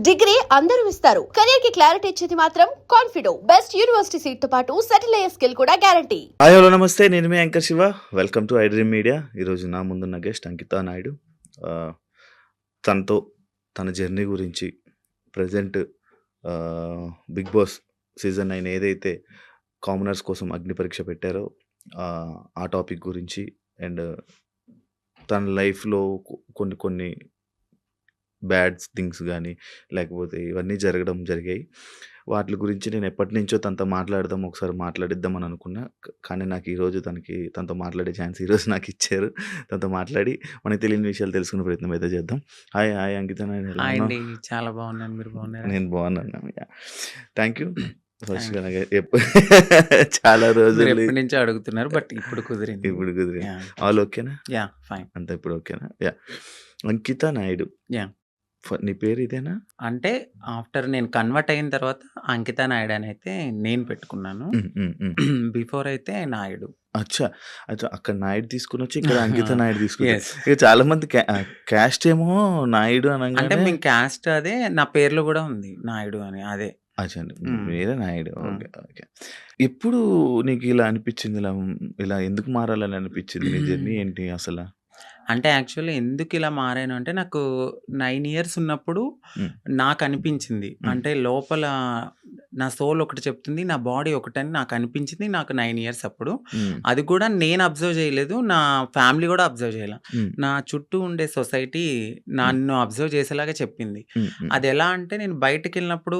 Degree అందరూ ఇస్తారు. Career కి క్లారిటీ ఇచ్చేది మాత్రం కాన్ఫిడో. బెస్ట్ యూనివర్సిటీ సీట్ తో పాటు సెటిల్ అయ్యే స్కిల్ కూడా గ్యారంటీ. హాయ్ హలో నమస్తే, నేను మీ anchor Shiva. Welcome to iDream media. ఈరోజు నా ముందున్న గెస్ట్ అంకితా నాయుడు. ఆ, తనతో తన జర్నీ గురించి ప్రజెంట్ బిగ్ బాస్ సీజన్ 9 ఏదైతే కామనర్స్ కోసం అగ్ని పరీక్ష పెట్టారో ఆ టాపిక్ గురించి అండ్ తన లైఫ్లో కొన్ని కొన్ని బ్యాడ్ థింగ్స్ కానీ లేకపోతే ఇవన్నీ జరిగాయి. వాటి గురించి నేను ఎప్పటి నుంచో తనతో ఒకసారి మాట్లాడిద్దామని అనుకున్నా. కానీ నాకు ఈరోజు తనతో మాట్లాడే ఛాన్స్ ఈరోజు నాకు ఇచ్చారు. తనతో మాట్లాడి మనకి తెలియని విషయాలు తెలుసుకునే ప్రయత్నం అయితే చేద్దాం. హాయ్ హాయ్ అంకిత నాయుడు, ఎలా హాయ్ ఉన్నావు? అండి, చాలా బాగున్నాను. మీరు బాగున్నారా? నేను బాగున్నాను. Thank you first. చాలా మీరు రోజులు ఎప్పటి నుంచో అడుగుతున్నారు, బట్ ఇప్పుడు కుదిరింది. ఇప్పుడు కుదిరింది. యా ఆల్ ఓకేనా? Yeah fine. అంతా ఇప్పుడు ఓకేనా? యా. అంకిత నాయుడు, యా నీ పేరు ఇదేనా? అంటే ఆఫ్టర్ నేను కన్వర్ట్ అయిన తర్వాత అంకిత నాయుడు అని అయితే నేను పెట్టుకున్నాను. బిఫోర్ అయితే నాయుడు. అచ్చా అచ్చా, అక్కడ నాయుడు తీసుకుని వచ్చి ఇక్కడ అంకిత నాయుడు తీసుకున్నారు. ఎస్, ఇక చాలా మంది క్యాస్ట్ ఏమో నాయుడు అంటే అనగానే మేము క్యాస్ట్ అదే, నా పేర్లో కూడా ఉంది నాయుడు అని. అదే అచ్చా వేరే నాయుడు. Okay okay. ఎప్పుడు నీకు ఇలా అనిపించింది, ఇలా ఎందుకు మారాలని అనిపించింది? నీ జర్నీ ఏంటి అసలు? అంటే యాక్చువల్లీ ఎందుకు ఇలా మారాను అంటే, నాకు 9 years ఉన్నప్పుడు మ్మ్. నాకు అనిపించింది. అంటే లోపల నా సోల్ ఒకటి చెప్తుంది, నా బాడీ ఒకటని నాకు అనిపించింది. నాకు 9 years అప్పుడు. మ్మ్. అది కూడా నేను అబ్జర్వ్ చేయలేదు, నా ఫ్యామిలీ కూడా అబ్జర్వ్ చేయలే. మ్మ్. నా చుట్టూ ఉండే సొసైటీ నన్ను అబ్జర్వ్ చేసేలాగా చెప్పింది. మ్మ్. మ్మ్. అది ఎలా అంటే, నేను బయటకు వెళ్ళినప్పుడు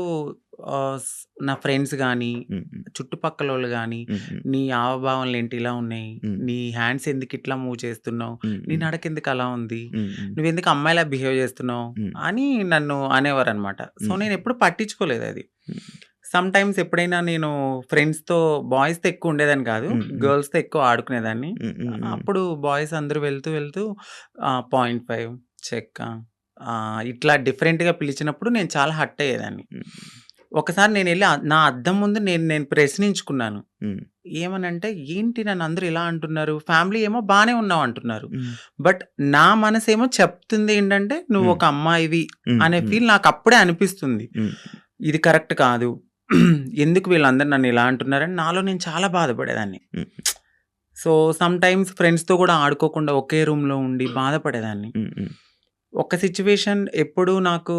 నా ఫ్రెండ్స్ కానీ మ్మ్. చుట్టుపక్కల వాళ్ళు కానీ, మ్మ్. నీ హావభావాలు ఏంటి ఇలా ఉన్నాయి, మ్మ్. నీ హ్యాండ్స్ ఎందుకు ఇట్లా మూవ్ చేస్తున్నావు, నీ మ్మ్. నడక ఎందుకు అలా ఉంది, మ్మ్. నువ్వెందుకు అమ్మాయిలా బిహేవ్ చేస్తున్నావు మ్మ్. అని నన్ను అనేవారు అనమాట. సో మ్మ్. నేను ఎప్పుడు పట్టించుకోలేదు అది. మ్మ్. సమ్ టైమ్స్ ఎప్పుడైనా నేను ఫ్రెండ్స్తో, బాయ్స్తో ఎక్కువ ఉండేదాన్ని కాదు, మ్మ్. గర్ల్స్తో ఎక్కువ ఆడుకునేదాన్ని. మ్మ్. మ్మ్. అప్పుడు బాయ్స్ అందరూ వెళ్తూ వెళ్తూ 0.5 చెక్క ఇట్లా డిఫరెంట్గా పిలిచినప్పుడు నేను చాలా హట్ అయ్యేదాన్ని. మ్మ్. ఒకసారి నేను వెళ్ళి నా అద్దం ముందు నేను ప్రశ్నించుకున్నాను. మ్మ్. ఏమనంటే, ఏంటి నన్ను అందరూ ఇలా అంటున్నారు, ఫ్యామిలీ ఏమో బాగానే ఉన్నావు అంటున్నారు, మ్మ్. బట్ నా మనసేమో చెప్తుంది ఏంటంటే నువ్వు ఒక అమ్మాయివి మ్మ్. అనే మ్మ్. ఫీల్ నాకు అప్పుడే అనిపిస్తుంది. మ్మ్. ఇది కరెక్ట్ కాదు, ఎందుకు వీళ్ళందరూ నన్ను ఇలా అంటున్నారని నాలో నేను చాలా బాధపడేదాన్ని. మ్మ్. సో సమ్ టైమ్స్ ఫ్రెండ్స్తో కూడా ఆడుకోకుండా ఒకే రూమ్లో ఉండి బాధపడేదాన్ని. మ్మ్. మ్మ్. ఒక సిచ్యువేషన్ ఎప్పుడు నాకు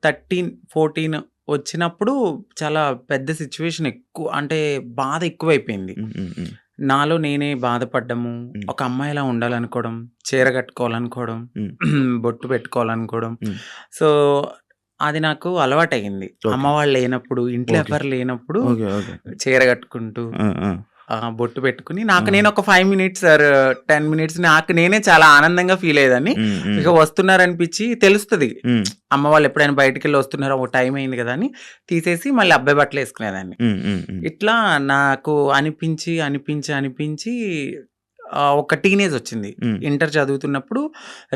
13-14 వచ్చినప్పుడు చాలా పెద్ద సిచ్యువేషన్, ఎక్కువ అంటే బాధ ఎక్కువైపోయింది. మ్మ్. మ్మ్. నాలో నేనే బాధపడ్డము, మ్మ్. ఒక అమ్మాయిలా ఉండాలనుకోవడం, చీర కట్టుకోవాలనుకోవడం, మ్మ్. బొట్టు పెట్టుకోవాలనుకోవడం. మ్మ్. సో అది నాకు అలవాటయింది. ఓకే. అమ్మ వాళ్ళు లేనప్పుడు, ఇంట్లో ఓకే. ఎవరు లేనప్పుడు ఓకే ఓకే. చీర కట్టుకుంటూ ఆ. బొట్టు పెట్టుకుని నేను ఒక 5 minutes or 10 minutes నాకు నేనే చాలా ఆనందంగా ఫీల్ అయ్యేదాన్ని. మ్మ్. మ్మ్. ఇక వస్తున్నారనిపించి తెలుస్తుంది, మ్మ్. అమ్మ వాళ్ళు ఎప్పుడైనా బయటికి వెళ్ళి వస్తున్నారో, ఒక టైం అయింది కదా అని తీసేసి మళ్ళీ అబ్బాయి బట్టలు వేసుకునేదాన్ని. మ్మ్. మ్మ్. మ్మ్. ఇట్లా నాకు అనిపించి ఒక టీనేజ్ వచ్చింది. మ్మ్. ఇంటర్ చదువుతున్నప్పుడు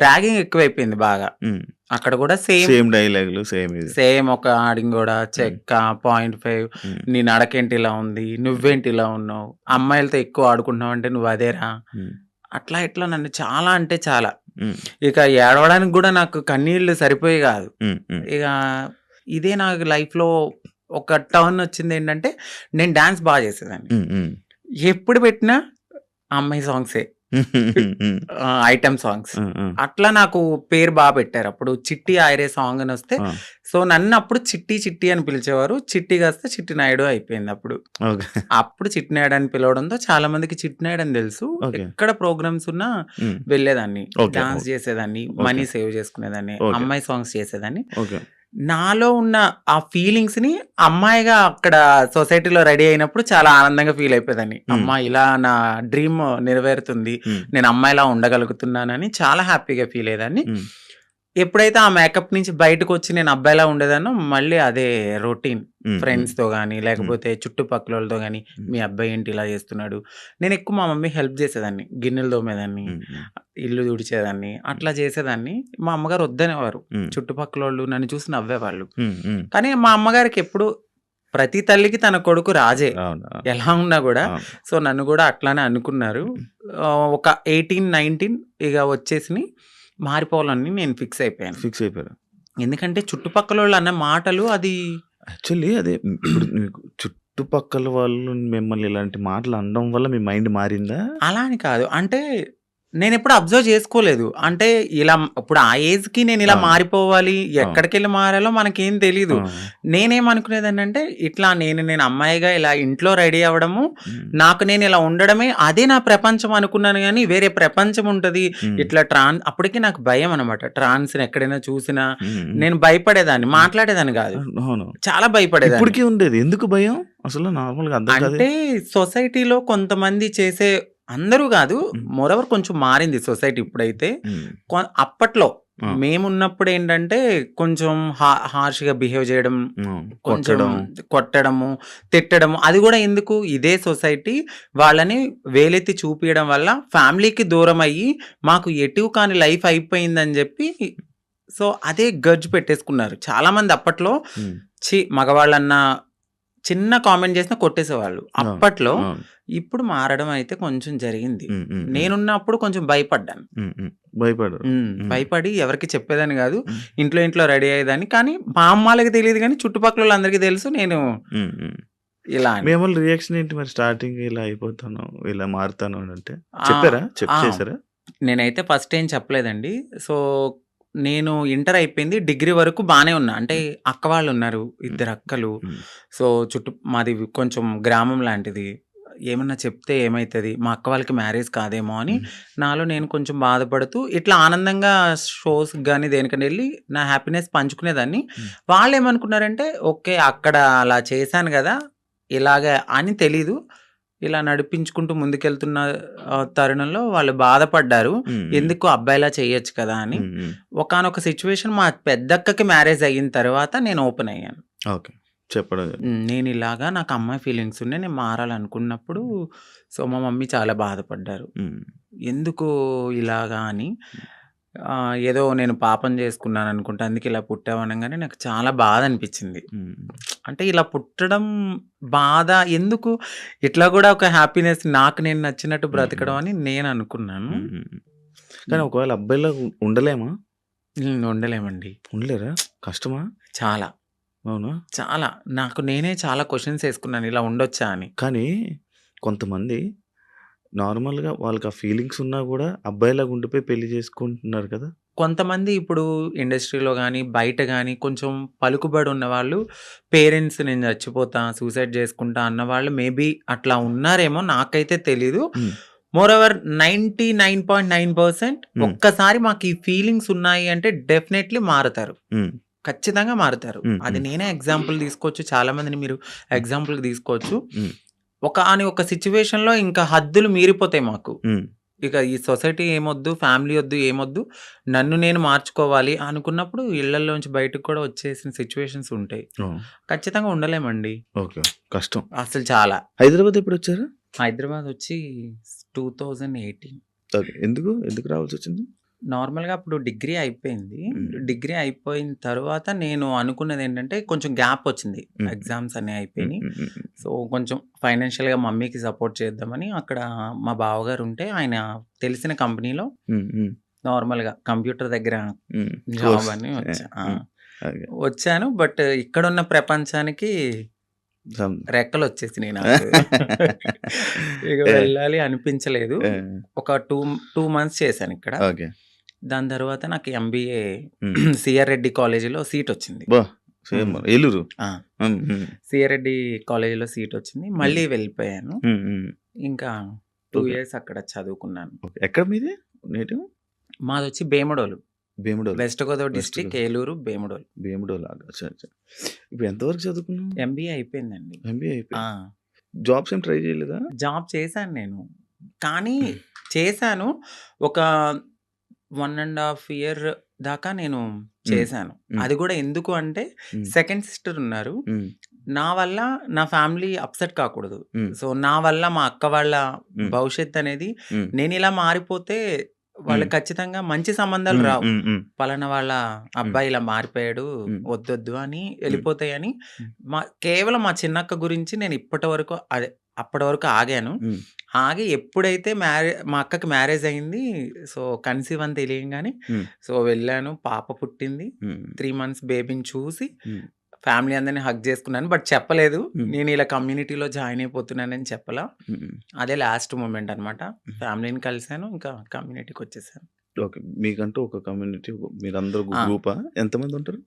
ర్యాగింగ్ ఎక్కువైపోయింది బాగా. మ్మ్. అక్కడ కూడా సేమ్ సేమ్ డైలాగులు సేమ్ ఇది. సేమ్ ఒక ఆడింగ్ కూడా చెక్క 0.5, మ్మ్. నీ నడకేంటి ఇలా ఉంది, నువ్వేంటి ఇలా ఉన్నావు, అమ్మాయిలతో ఎక్కువ ఆడుకుంటున్నావు అంటే నువ్వు అదేరా, మ్మ్. అట్లా ఇట్లా నన్ను చాలా అంటే చాలా. మ్మ్. ఇక ఏడవడానికి కూడా నాకు కన్నీళ్ళు సరిపోయి కాదు. మ్మ్. మ్మ్. ఇక ఇదే నాకు లైఫ్లో ఒక టర్న్ వచ్చింది. ఏంటంటే, నేను డాన్స్ బాగా చేసేదాన్ని. మ్మ్. మ్మ్. ఎప్పుడు పెట్టినా అమ్మాయి సాంగ్సే, మ్మ్. Item songs. మ్మ్. అట్లా నాకు పేరు బాగా పెట్టారు. అప్పుడు చిట్టి ఆయరే సాంగ్ అని వస్తే, ఆ. సో నన్ను అప్పుడు చిట్టి అని పిలిచేవారు. చిట్టి కాస్త చిట్టి నాయుడు అయిపోయింది. ఓకే. అప్పుడు చిట్టి నాయుడు అని పిలవడంతో చాలా మందికి చిట్టి నాయుడు అని తెలుసు. ఓకే. ఎక్కడ ప్రోగ్రామ్స్ ఉన్నా మ్మ్. వెళ్ళేదాన్ని, ఓకే. డాన్స్ చేసేదాన్ని, మనీ సేవ్ చేసుకునేదాన్ని, ఓకే. అమ్మాయి సాంగ్స్ చేసేదాన్ని. ఓకే. నాలో ఉన్న ఆ ఫీలింగ్స్ ని అమ్మాయిగా అక్కడ సొసైటీలో రెడీ అయినప్పుడు చాలా ఆనందంగా ఫీల్ అయిపోయేదాన్ని. అమ్మా, ఇలా నా డ్రీమ్ నెరవేరుతుంది, మ్మ్. నేను అమ్మాయిలా ఉండగలుగుతున్నానని చాలా హ్యాపీగా ఫీల్ అయ్యేదాన్ని. మ్మ్. ఎప్పుడైతే ఆ మేకప్ నుంచి బయటకు వచ్చి నేను అబ్బాయిలా ఉండేదానో, మళ్ళీ అదే రొటీన్. మ్మ్. ఫ్రెండ్స్తో కానీ లేకపోతే చుట్టుపక్కల వాళ్ళతో కానీ, మీ అబ్బాయి ఏంటి ఇలా చేస్తున్నాడు. నేను ఎక్కువ మా మమ్మీ హెల్ప్ చేసేదాన్ని, గిన్నెలు తోమేదాన్ని, మ్మ్. ఇల్లు తుడిచేదాన్ని, అట్లా చేసేదాన్ని. మా అమ్మగారు వద్దనేవారు, మ్మ్. చుట్టుపక్కల వాళ్ళు నన్ను చూసి నవ్వేవాళ్ళు. మ్మ్. మ్మ్. కానీ మా అమ్మగారికి ఎప్పుడు, ప్రతి తల్లికి తన కొడుకు రాజే, అవును. ఎలా ఉన్నా కూడా. అవును. సో నన్ను కూడా అట్లానే అనుకున్నారు. ఒక 18-19 ఇక వచ్చేసి మారిపోవాలని నేను ఫిక్స్ అయిపోయాను. ఫిక్స్ అయిపోయారు. ఎందుకంటే చుట్టుపక్కలోళ్ళు అన్న మాటలు అది యాక్చువల్లీ అదే ఇప్పుడు మీకు చుట్టుపక్కల వాళ్ళు మిమ్మల్ని ఇలాంటి మాటలు అనడం వల్ల మీ మైండ్ మారిందా? అలా అని కాదు. అంటే నేనెప్పుడు అబ్జర్వ్ చేసుకోలేదు. అంటే ఇలా ఇప్పుడు ఆ ఏజ్‌కి నేనిలా ఆ! మారిపోవాలి, ఆ! ఎక్కడికెళ్ళి మారాలో మనకేం తెలీదు. ఆ! నేనేమనుకునేదాన్నంటే ఇట్లా నేను అమ్మాయిగా ఇలా ఇంట్లో రెడీ అవ్వడము, హ్మ్. నాకు నేను ఇలా ఉండడమే అదే నా ప్రపంచం అనుకున్నాను గానీ, వేరే ప్రపంచం ఉంటది. హ్మ్. ఇట్లా అప్పటికి నాకు భయం అనమాట. ట్రాన్స్‌ని ఎక్కడైనా చూసినా హ్మ్. నేను భయపడేదాన్ని. హ్మ్. మాట్లాడేదాన్ని గాదు. అవును. చాలా భయపడేదాన్ని. ఇప్పటికి ఉండేది. ఎందుకు భయం? అసలు నార్మల్‌గా అర్థం కాదు. అంటే సొసైటీలో కొంతమంది చేసే అందరూ గాదు. హ్మ్. మోరోవర్ కొంచెం మారింది సొసైటీ ఇప్పుడైతే. హ్మ్. అప్పట్లో ఆ! మేమున్నప్పుడేంటంటే కొంచెం హార్ష్‌గా బిహేవ్ జేయడం, హ్మ్. కొంచెం కొట్టడం. కొట్టడము, తిట్టడము. అది గూడా ఎందుకు ఇదే సొసైటీ వాళ్ళని వేలెత్తి చూపియడం వల్ల ఫ్యామిలీకి దూరమయ్యి మాకు ఎటు కాని లైఫ్ అయిపోయిందని జెప్పి సో, అదే గర్జ్ పెట్టేసుకున్నారు. చాలామంది అప్పట్లో హ్మ్. మగవాళ్ళన్నా చిన్న కామెంట్ చేసినా కొట్టేసేవాళ్ళు. అవును. అప్పట్లో. అవును. ఇప్పుడు మారడం అయితే కొంచెం జరిగింది. హ్మ్. హ్మ్. హ్మ్. నేనున్నప్పుడు కొంచెం భయపడ్డాను. హ్మ్. హ్మ్. భయపడరు. హ్మ్. భయపడి ఎవరికీ చెప్పేదాన్ని గాదు. హ్మ్. ఇంట్లో రెడీ అయ్యేదాన్ని. కానీ మా అమ్మ వాళ్ళకి తెలీదు గానీ చుట్టుపక్కలోళ్ళందరికీ తెలుసు నేను హ్మ్. హ్మ్. ఇలా మీ అని. అమ్మోళ్ళ రియాక్షన్ ఏంటి మరి స్టార్టింగ్ ఇలా అయిపోతాను, ఇలా మారుతాను అనంటే? ఆ! చెప్పారా? ఆ! చేసారా? నేనైతే ఫస్ట్ ఏం చెప్పలేదండి. సో, నేను ఇంటర్ అయిపోయింది. డిగ్రీ వరకు బానే ఉన్నా. అంటే హ్మ్. అక్క వాళ్ళున్నారు. హ్మ్. ఇద్దరు అక్కలు. హ్మ్. సో, మాది కొంచెం గ్రామం లాంటిది. ఏమన్నా చెప్తే ఏమైతది? మా అక్క వాళ్ళకి మ్యారేజ్ కాదేమో అని హ్మ్. నాలో నేను కొంచెం బాధపడుతూ ఇట్లా ఆనందంగా షోస్‌కి గాని దేనికైనా ఎళ్లి నా హ్యాపీనెస్ పంచుకునేదాన్ని. హ్మ్. వాళ్ళేమనుకున్నారంటే ఓకే. అక్కడ అలా చేశాను గదా! ఇలాగ అని తెలీదు. ఇలా నడిపించుకుంటూ ముందుకెళ్తున్న తరుణంలో వాళ్ళు బాధపడ్డారు. హ్మ్. హ్మ్. ఎందుకు అబ్బాయిలా చేయొచ్చు కదా! అని. హ్మ్. హ్మ్. ఒకానొక సిట్యుయేషన్ మా పెద్దక్కకి మ్యారేజ్ అయిన తర్వాత నేను ఓపెన్ అయ్యాను. ఓకే. చెప్పడం జరిగింది. నేనిలాగా నాకు అమ్మాయి ఫీలింగ్స్ ఉన్నాయి. నేను మారాలనుకున్నప్పుడు సో, మా మమ్మీ చాలా బాధపడ్డారు. హ్మ్. ఎందుకు ఇలాగా అని. ఏదో నేను పాపం చేసుకున్నాననుకుంటా. అందుకే ఇలా పుట్టావు అనంగానే నాకు చాలా బాధ అనిపించింది. హ్మ్. అంటే ఇలా పుట్టడం బాధ ఎందుకు ఇట్లా గూడా ఒక హ్యాపీనెస్ నాకు నేను నచ్చినట్టు హ్మ్. బ్రతకడం అని నేను అనుకున్నాను. హ్మ్. హ్మ్. కానీ ఒకవేళ అబ్బాయిలాగా ఉండలేమా? ఉండలేమండి. ఉండలేరా? కష్టమా? చాలా. అవునా? చాలా. నాకు నేనే చాలా క్వెషన్స్ ఏసుకున్నాను ఇలా ఉండొచ్చా అని. కానీ కొంతమంది నార్మల్‌గా వాళ్ళకి ఆ ఫీలింగ్స్ ఉన్నా గూడా అబ్బాయిలాగా ఉండిపోయి పెళ్లి చేసుకుంటున్నారు కదా! కొంతమంది ఇప్పుడు ఇండస్ట్రీలో గాని, బయట గాని కొంచెం పలుకుబడి ఉన్నవాళ్ళు పేరెంట్స్ నేను చచ్చిపోతా, సూసైడ్ చేసుకుంటా అన్నవాళ్ళు మేబీ అట్లా ఉన్నారేమో నాకైతే తెలీదు. హ్మ్. మోరోవర్ 99.9% హ్మ్. ఒక్కసారి మాకు ఈ ఫీలింగ్స్ ఉన్నాయి అంటే డెఫినైట్‌లీ మారతారు. హ్మ్. ఖచ్చితంగా మారతారు. హ్మ్. అది హ్మ్. నేనే ఎగ్జాంపుల్ తీసుకోవచ్చు. చాలా మందిని మీరు హ్మ్. ఎగ్జాంపుల్‌కి తీసుకోవచ్చు. హ్మ్. ఒకానొక సిట్యుయేషన్‌లో ఇంకా హద్దులు మీరిపోతాయి మాకు. హ్మ్. ఇక ఈ సొసైటీ ఏమొద్దు, ఫ్యామిలీ ఒద్దు, ఏమొద్దు. నన్ను నేను మార్చుకోవాలి అనుకున్నప్పుడు ఇళ్లల్లోంచి బయటకి కూడా వచ్చేసిన సిట్యుయేషన్స్ ఉంటాయి. ఓహ్! ఖచ్చితంగా ఉండలేమండి. ఓకే. కష్టం. అసలు చాలా. హైదరాబాద్ ఎప్పుడొచ్చారు? హైదరాబాద్ వచ్చి 2018 ఓకే. ఎందుకు? ఎందుకు రావాల్సొచ్చింది? నార్మల్‌గా అప్పుడు డిగ్రీ అయిపోయింది. హ్మ్. డిగ్రీ అయిపోయిన తర్వాత నేను అనుకున్నదేంటంటే కొంచెం గ్యాప్ వచ్చింది. హ్మ్. ఎగ్జామ్స్ అన్నీ హ్మ్. అయిపోయినాయి. హ్మ్. హ్మ్. హ్మ్. సో, కొంచెం ఫైనాన్షియల్‌గా మమ్మీకి సపోర్ట్ చేద్దామని అక్కడ మా బావగారు ఉంటే ఆయన తెలిసిన కంపెనీలో హ్మ్. హ్మ్. నార్మల్‌గా కంప్యూటర్ దగ్గర హ్మ్. Job course. అని వచ్చా. హ్మ్. ఓకే. వచ్చాను. బట్ ఇక్కడున్న ప్రపంచానికి సమ్ రెక్కలొచ్చేసినాయి నాకు. ఇక యాహ్! వెళ్ళాలి అనిపించలేదు. యాహ్! ఒక 2 మంత్స్ చేశానిక్కడ. ఓకే. దాని తర్వాత నాకు ఎంబీఏ హ్మ్. సిఆర్ రెడ్డి కాలేజీలో సీటొచ్చింది. అబ్బా! సేమ్ హ్మ్. ఏలూరు. ఆ! హ్మ్. హ్మ్. సిఆర్ రెడ్డి కాలేజీలో సీటొచ్చింది. హ్మ్. మళ్ళీ వెళ్ళిపోయాను. హ్మ్. హ్మ్. ఇంకా 2 ఓకే. ఇయర్స్ అక్కడ చదువుకున్నాను. ఓకే. ఎక్కడ మీది నేటివ్? మాదొచ్చి Bhimadolu. Bhimadolu. West Godavari west district Godavari. Eluru, Bhimadolu. Bhimadolu. అచ్చా! అచ్చా! ఇప్పుడు ఎంత వరకు చదువుకున్నావు? ఎంబీఏ అయిపోయిందండి. ఎంబీఏ ఆ! అయిపోయింది. జాబ్స్ ఏం ట్రై చేయలేదా? జాబ్ చేశాను నేను. కానీ చేశాను. ఒక 1 ½ ఇయర్ దాకా నేను హ్మ్. చేశాను. హ్మ్. అది గూడా ఎందుకు అంటే హ్మ్. సెకండ్ సిస్టర్ ఉన్నారు. హ్మ్. నా వల్ల నా ఫ్యామిలీ అప్‌సెట్ కాకూడదు. హ్మ్. సో, నా వల్ల మా అక్క వాళ్ళ హ్మ్. భవిష్యత్తనేది హ్మ్. నేనిలా మారిపోతే హ్మ్. వాళ్ళకి ఖచ్చితంగా మంచి సంబంధాలు హ్మ్. రావు. హ్మ్. హ్మ్. పలానా వాళ్ళ హ్మ్. అబ్బాయి ఇలా మారిపోయాడు. హ్మ్. వద్దొద్దు అని హ్మ్. ఎళ్ళిపోతాయని హ్మ్. కేవలం మా చిన్నక్క గురించి నేను ఇప్పటి వరకు అప్పటి వరకు ఆగాను. హ్మ్. ఆగి ఎప్పుడైతే మా అక్కకి మ్యారేజ్ అయింది. సో, కన్సీవ్ అని తెలియంగానే హ్మ్. సో, వెళ్ళాను. పాప పుట్టింది. హ్మ్. 3 మంత్స్ బేబీని చూసి హ్మ్. ఫ్యామిలీ అందరిని హగ్ చేసుకున్నాను. బట్ చెప్పలేదు. హ్మ్. నేను ఇలా కమ్యూనిటీలో జాయిన్ అయిపోతున్నానని చెప్పలా. హ్మ్. అదే లాస్ట్ మూమెంట్ అనమాట. ఫ్యామిలీని కలిసాను. ఇంకా కమ్యూనిటీకొచ్చేసాను. ఓకే. మీకంటూ ఒక కమ్యూనిటీ మీరందరూ ఆ! గ్రూపా? ఎంతమంది ఉంటారు?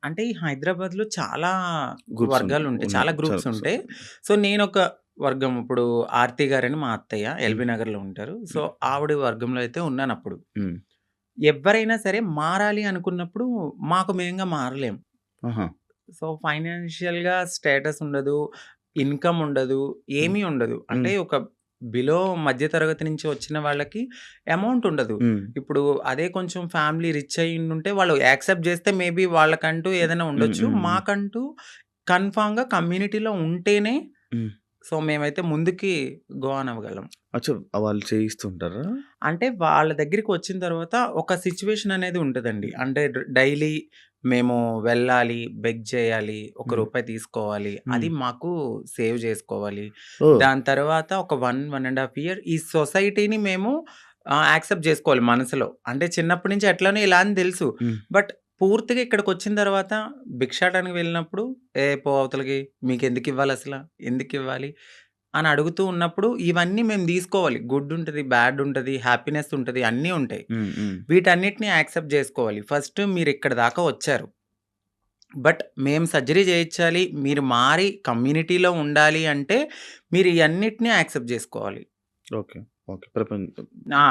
అంటే ఈ హైదరాబాద్‌లో చాలా గ్రూప్స్ వర్గాలుంటాయి. ఉన్నాయి. చాలా గ్రూప్స్ ఉంటాయి. సో, నేనొక వర్గం. ఇప్పుడు ఆర్తి గారని మా అత్తయ్య హ్మ్. ఎల్బీ నగర్‌లో ఉంటారు. సో, ఆవిడ వర్గంలో అయితే ఉన్నానప్పుడు. హ్మ్. ఎవ్వరైనా సరే మారాలి అనుకున్నప్పుడు మాకు మేముగా మారలేం. ఆహా! సో, ఫైనాన్షియల్‌గా స్టేటస్ ఉండదు. ఇన్‌కమ్ ఉండదు. హ్మ్. ఏమీ ఉండదు. అంటే హ్మ్. ఒక బిలో మధ్య తరగతి నుంచి వచ్చిన వాళ్ళకి అమౌంట్ ఉండదు. హ్మ్. ఇప్పుడు అదే కొంచెం ఫ్యామిలీ రిచ్ అయ్యుండుంటే వాళ్ళు యాక్సెప్ట్ చేస్తే మేబీ వాళ్ళకంటూ ఏదైనా హ్మ్. ఉండొచ్చు. హ్మ్. హ్మ్. మాకంటూ కన్ఫర్మ్‌గా కమ్యూనిటీలో ఉంటేనే హ్మ్. సో, మేమైతే ముందుకి గో ఆన్ అవ్వగలం. అచ్చా! వాళ్ళు చేయిస్తుంటారా? అంటే వాళ్ళ దగ్గరికి వచ్చిన తర్వాత ఒక సిట్యుయేషన్ అనేది ఉంటదండి. అంటే డైలీ మేము వెళ్ళాలి, బెగ్ చేయాలి, ఒక హ్మ్. రూపాయి తీసుకోవాలి. హ్మ్. అది మాకు సేవ్ చేసుకోవాలి. ఓహ్! దాని తర్వాత ఒక 1 ½ ఇయర్ ఈ సొసైటీని మేము యాక్సెప్ట్ చేసుకోవాలి మనసులో. అంటే చిన్నప్పటి నుంచి ఎట్లనో ఇలా అని తెలుసు. హ్మ్. బట్ పూర్తిగా ఇక్కడికొచ్చిన తర్వాత భిక్షాటనకి వెళ్ళినప్పుడు, "ఏ పో అవతలకి మీకెందుకివ్వాలసల? ఎందుకివ్వాలి?" అని అడుగుతూ ఉన్నప్పుడు ఇవన్నీ మేము తీసుకోవాలి. గుడ్ ఉంటది, బ్యాడ్ ఉంటది, హ్యాపీనెస్ ఉంటది, అన్నీ ఉంటాయి. హ్మ్. హ్మ్. వీటన్నిటిని యాక్సెప్ట్ జేసుకోవాలి. ఫస్ట్ మీరిక్కడి దాకా వచ్చారు. బట్ మేము సర్జరీ చేయించాలి, మీరు మారి కమ్యూనిటీలో ఉండాలి అంటే మీరు ఇయన్నిటిని యాక్సెప్ట్ జేసుకోవాలి. ఓకే. ఓకే.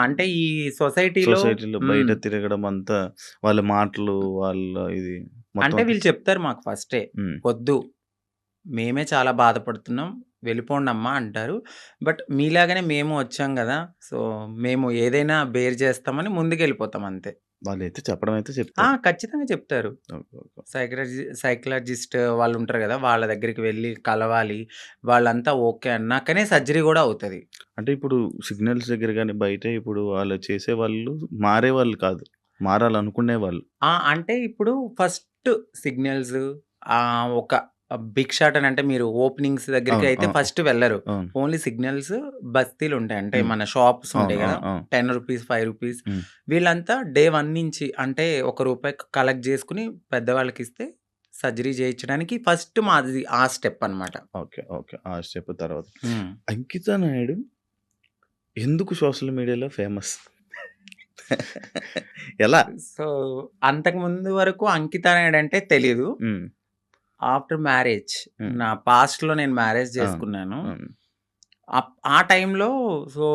అంటే ఈ సొసైటీలో సొసైటీలో బయట తిరగడం అంతా వాళ్ళ మాటలు, వాళ్ళ ఇది మొత్తం అంటే అంతా వీళ్ళు చెప్తారు మాకు ఫస్టే. హ్మ్. "వద్దు, మేమే చాలా బాధపడుతున్నాం. వెళ్ళిపోండమ్మా" అంటారు. బట్ మీలాగానే మేము వచ్చాం గదా! సో, మేము ఏదైనా బేర్ చేస్తామని ముందుకెళ్ళిపోతాం అంతే. వాళ్ళైతే చెప్పడం అయితే చెప్తారు. ఖచ్చితంగా చెప్తారు. ఓకే. ఓకే. సైకాలజిస్ట్ వాళ్ళుంటారు గదా! వాళ్ళ దగ్గరికి వెళ్లి కలవాలి. వాళ్ళంతా ఓకే అన్నాకనే సర్జరీ గూడా అవుతది. అంటే ఇప్పుడు సిగ్నల్స్ దగ్గర గాని, బయట ఇప్పుడు వాళ్ళు చేసేవాళ్ళు మారేవాళ్ళు కాదు. మారాలనుకునేవాళ్ళు. అంటే ఇప్పుడు ఫస్ట్ సిగ్నల్స్ ఒక భిక్షాటన అంటే మీరు ఓపెనింగ్స్ దగ్గరికి అవును. అయితే అవును. ఫస్ట్ వెళ్లరు. అవును. ఓన్లీ సిగ్నల్స్ బస్తీలుంటాయి. అంటే హ్మ్. మన షాప్స్ అవును. ఉంటాయి గదా! అవును. అవును. రూ. 10, రూ. 5 హ్మ్. వీళ్ళంతా డే 1 నుంచి అంటే రూ. 1 కలెక్ట్ జేసుకొని పెద్దవాళ్ళకిస్తే సర్జరీ చేయించడానికి ఫస్ట్ మాది ఆ స్టెప్ అన్నమాట. ఓకే. ఓకే. ఆ స్టెప్ తర్వాత. హ్మ్. అంకిత నాయుడు ఎందుకు సోషల్ మీడియాలో ఫేమస్? ఎలా? సో, అంతకుముందు వరకు అంకిత నాయుడు అంటే తెలీదు. హ్మ్. ఆఫ్టర్ మ్యారేజ్ హ్మ్. నా పాస్ట్‌లో నేను మ్యారేజ్ అవును. చేసుకున్నాను. అవును. ఆ టైంలో సో,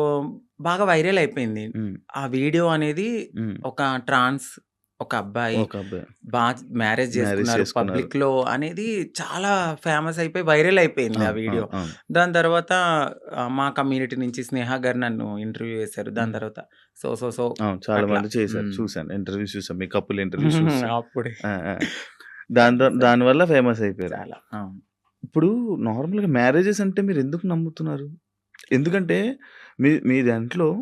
బాగా వైరల్ అయిపోయింది. హ్మ్. ఆ వీడియో అనేది హ్మ్. ఒక ట్రాన్స్ ఒక అబ్బాయి ఒక అబ్బాయి బా మ్యారేజ్ మ్యారేజ్ చేసుకున్నారు చేసుకున్నారు. పబ్లిక్‌లో అనేది చాలా ఫేమస్ అయిపోయి వైరల్ అయిపోయింది ఆ అవును. వీడియో. అవును. అవును. దాని తర్వాత మా కమ్యూనిటీ నుంచి స్నేహ గారు నన్ను ఇంటర్వ్యూ చేశారు. దాని హ్మ్. తర్వాత సో అవును. చాలా అట్లా. మంది చేశారు. హ్మ్. చూసాను. ఇంటర్వ్యూస్ చూసాను. మీ కపుల్ ఇంటర్వ్యూస్ చూసాను. అప్పుడే ఆ! ఆ! దానివల్ల ఫేమస్ అయిపోయారు. చాలా. అవును. ఇప్పుడు నార్మల్‌గా మ్యారేజెస్ అంటే మీరెందుకు నమ్ముతున్నారు? ఎందుకంటే మీ దాంట్లో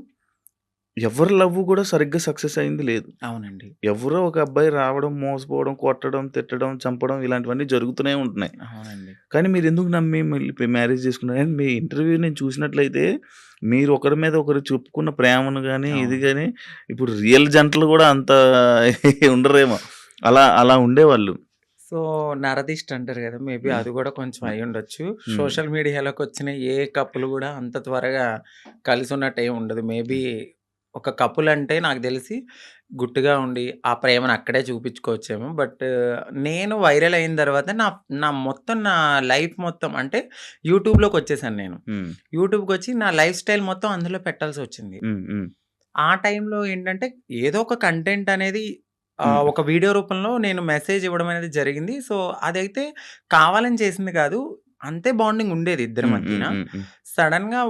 ఎవరి లవ్ కూడా సరిగ్గా సక్సెస్ అయింది లేదు. అవునండి. ఎవరో ఒక అబ్బాయి రావడం, మోసపోవడం, కొట్టడం, తిట్టడం, చంపడం ఇలాంటివన్నీ జరుగుతూనే ఉంటున్నాయి. అవునండి. కానీ మీరెందుకు నమ్మి మళ్ళీ మ్యారేజ్ చేసుకున్నారు? అండ్ మీ ఇంటర్వ్యూ నేను చూసినట్లయితే మీరు ఒకరి మీద ఒకరు చెప్పుకున్న ప్రేమను గాని, ఇది అవును. గాని ఇప్పుడు రియల్ జంటలు కూడా అంత ఉండరేమో. అలా ఉండేవాళ్ళు. సో, నరదిష్టి అంటారు గదా! మేబీ హ్మ్. అది గూడా కొంచెం హ్మ్. అయ్యుండొచ్చు. హ్మ్. సోషల్ మీడియాలోకొచ్చిన ఏ కపుల్ గూడా అంత త్వరగా కలిసున్నట్టు ఏమి ఉండదు. మేబీ ఒక కపుల్ అంటే నాకు దెలిసి గుట్టుగా ఉండి, ఆ ప్రేమను అక్కడే చూపించుకోవచ్చేమో. బట్ నేను వైరల్ అయిన తర్వాత నా మొత్తం నా లైఫ్ మొత్తం అంటే యూట్యూబ్‌లోకొచ్చేసాను నేను. హ్మ్. యూట్యూబ్‌కొచ్చి నా లైఫ్ స్టైల్ మొత్తం అందులో పెట్టాల్సొచ్చింది. హ్మ్. హ్మ్. ఆ టైంలో ఏంటంటే ఏదో ఒక కంటెంట్ అనేది హ్మ్. ఒక వీడియో రూపంలో నేను మెసేజ్ ఇవ్వడం అనేది జరిగింది. సో, అదైతే కావాలని చేసింది కాదు. అంతే బాండింగ్ ఉండేది ఇద్దరి హ్మ్. హ్మ్. మధ్యన. హ్మ్. హ్మ్. సడెన్‌గా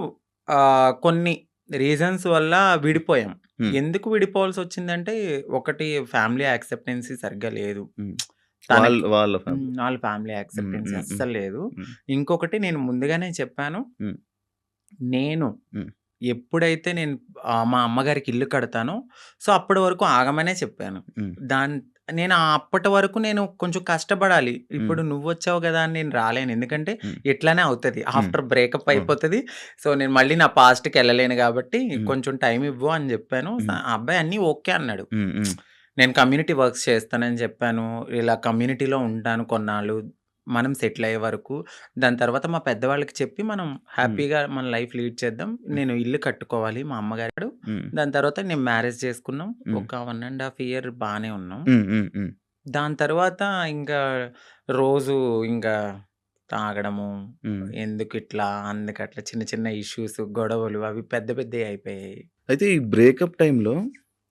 కొన్ని రీజన్స్ వల్ల విడిపోయాం. హ్మ్. ఎందుకు విడిపోవాల్సొచ్చిందంటే ఒకటి ఫ్యామిలీ యాక్సెప్టెన్సీ సరిగ్గా లేదు. హ్మ్. తనకి వాళ్ళ ఫ్యామిలీ. వాళ్ళ ఫ్యామిలీ హ్మ్. యాక్సెప్టెన్సీ హ్మ్. హ్మ్. అస్సలు లేదు. హ్మ్. ఇంకొకటి నేను ముందుగానే చెప్పాను. హ్మ్. నేను హ్మ్. ఎప్పుడైతే నేను మా అమ్మగారికి ఇల్లు కడతానో, సో, అప్పటి వరకు ఆగమనే చెప్పాను. హ్మ్. దాన్ నేను అప్పటి వరకు నేను కొంచెం కష్టపడాలి. హ్మ్. ఇప్పుడు నువ్వొచ్చావు గదా! అని నేను రాలేను. ఎందుకంటే హ్మ్. ఇట్లానే అవుతది. హ్మ్. ఆఫ్టర్ బ్రేకప్ అవును. అయిపోతది. సో, నేను మళ్ళీ నా పాస్ట్‌కెళ్ళలేను గాబట్టి హ్మ్. కొంచెం టైం ఇవ్వు అని జెప్పాను. హ్మ్. ఆ అబ్బాయి అన్నీ ఓకే అన్నాడు. హ్మ్. హ్మ్. నేను కమ్యూనిటీ వర్క్స్ చేస్తానని చెప్పాను. ఇలా కమ్యూనిటీలో ఉంటాను కొన్నాళ్ళు. మనం సెటిల్ అయ్యే వరకు. దాని తర్వాత మా పెద్దవాళ్ళకి చెప్పి మనం హ్మ్. హ్యాపీగా మన లైఫ్ లీడ్ చేద్దాం. హ్మ్. నేను ఇల్లు కట్టుకోవాలి మా అమ్మగారు. హ్మ్. దాని తర్వాత నేను మ్యారేజ్ చేసుకున్నాం. హ్మ్. ఒక 1 ½ ఇయర్ బానే ఉన్నాం. హ్మ్. హ్మ్. హ్మ్. దాని తర్వాత ఇంకా రోజు ఇంకా తాగడము, హ్మ్. ఎందుకిట్లా, అందుకట్లా చిన్న చిన్న ఇష్యూస్, గొడవలు అవి పెద్ద పెద్దయి అయిపోయాయి. అయితే ఈ బ్రేకప్ టైమ్‌లో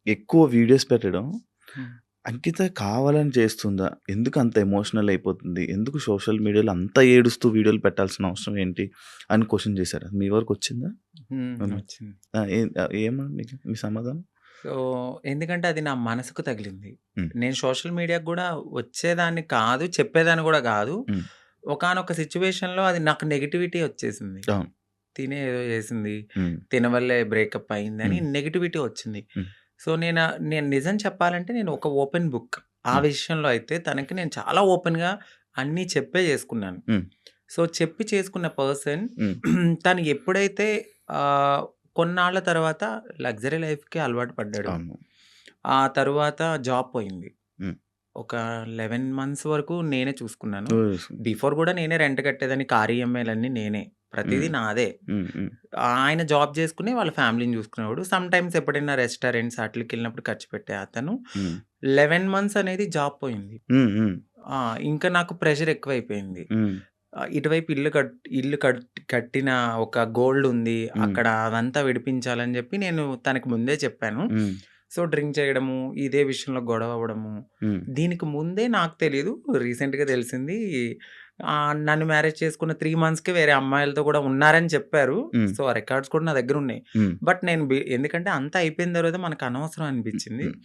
ఎక్కువ వీడియోస్ పెట్టడం హ్మ్. అంకిత కావాలని చేస్తుందా? ఎందుకు అంత ఎమోషనల్ అయిపోతుంది? ఎందుకు సోషల్ మీడియాలో అంత ఏడుస్తూ వీడియోలు పెట్టాల్సిన అవసరం ఏంటి? అని క్వెషన్ చేసారా? మీ వరకొచ్చిందా? హ్మ్. వచ్చింది. ఆ! ఏమని మీకు మీ సమాధానం? సో, ఎందుకంటే అది నా మనసుకు తగిలింది. హ్మ్. నేను సోషల్ మీడియాకి గూడా వచ్చేదాన్ని కాదు, చెప్పేదాన్ని గూడా గాదు. హ్మ్. ఒకానొక సిట్యుయేషన్‌లో అది నాకు నెగటివిటీ వచ్చేసింది. అవును. తినే ఏదో చేసింది. హ్మ్. తిన వల్లే బ్రేకప్ అయిందని హ్మ్. నెగటివిటీ వచ్చింది. హ్మ్. సో, నేను నిజం చెప్పాలంటే నేను ఒక ఓపెన్ బుక్. ఆ హ్మ్. విషయంలో అయితే తనకి నేను చాలా ఓపెన్‌గా అన్నీ చెప్పే చేసుకున్నాను. హ్మ్. సో, చెప్పి చేసుకున్న పర్సన్ హ్మ్. తను ఎప్పుడైతే ఆహ్, కొన్నాళ్ళ తర్వాత లగ్జరీ లైఫ్‌కి అలవాటు పడ్డాడు. అవును. ఆ తరువాత జాబ్ పోయింది. హ్మ్. ఒక 11 మంత్స్ వరకు నేనే చూసుకున్నాను. ఓహ్! బిఫోర్ గూడా నేనే రెంట్ కట్టేదాన్ని. కార్ ఈఎంఐలన్నీ నేనే. ప్రతీదీ హ్మ్. నాదే. హ్మ్. హ్మ్. ఆయన జాబ్ చేసుకుని వాళ్ళ ఫ్యామిలీని చూసుకునేవాడు. సమ్‌టైమ్స్ ఎప్పుడైనా రెస్టారెంట్స్ ఆటిలకెళ్ళినప్పుడు ఖర్చు పెట్టే అతను. హ్మ్. 11 మంత్స్ అనేది జాబ్ పోయింది. హ్మ్. హ్మ్. ఆ! ఇంకా నాకు ప్రెషర్ ఎక్కువైపోయింది. హ్మ్. ఇటువైపు ఇల్లు కట్టిన ఒక గోల్డ్ ఉంది. హ్మ్. అక్కడ అదంతా విడిపించాలని జెప్పి నేను తనకి ముందే చెప్పాను. హ్మ్. సో, డ్రింక్ చేయడము, ఇదే విషయంలో గొడవ అవ్వడము. హ్మ్. దీనికి ముందే నాకు తెలీదు. రీసెంట్‌గా తెలిసింది. నన్ను మ్యారేజ్ చేసుకున్న 3 మంత్స్‌కే వేరే అమ్మాయిలతో గూడా ఉన్నారని చెప్పారు. హ్మ్. సో, ఆ రికార్డ్స్ కూడా నా దగ్గరున్నాయి. హ్మ్. బట్ నేను ఎందుకంటే అంతా అయిపోయిన తర్వాత మనకు అనవసరం అనిపిచ్చింది. హ్మ్.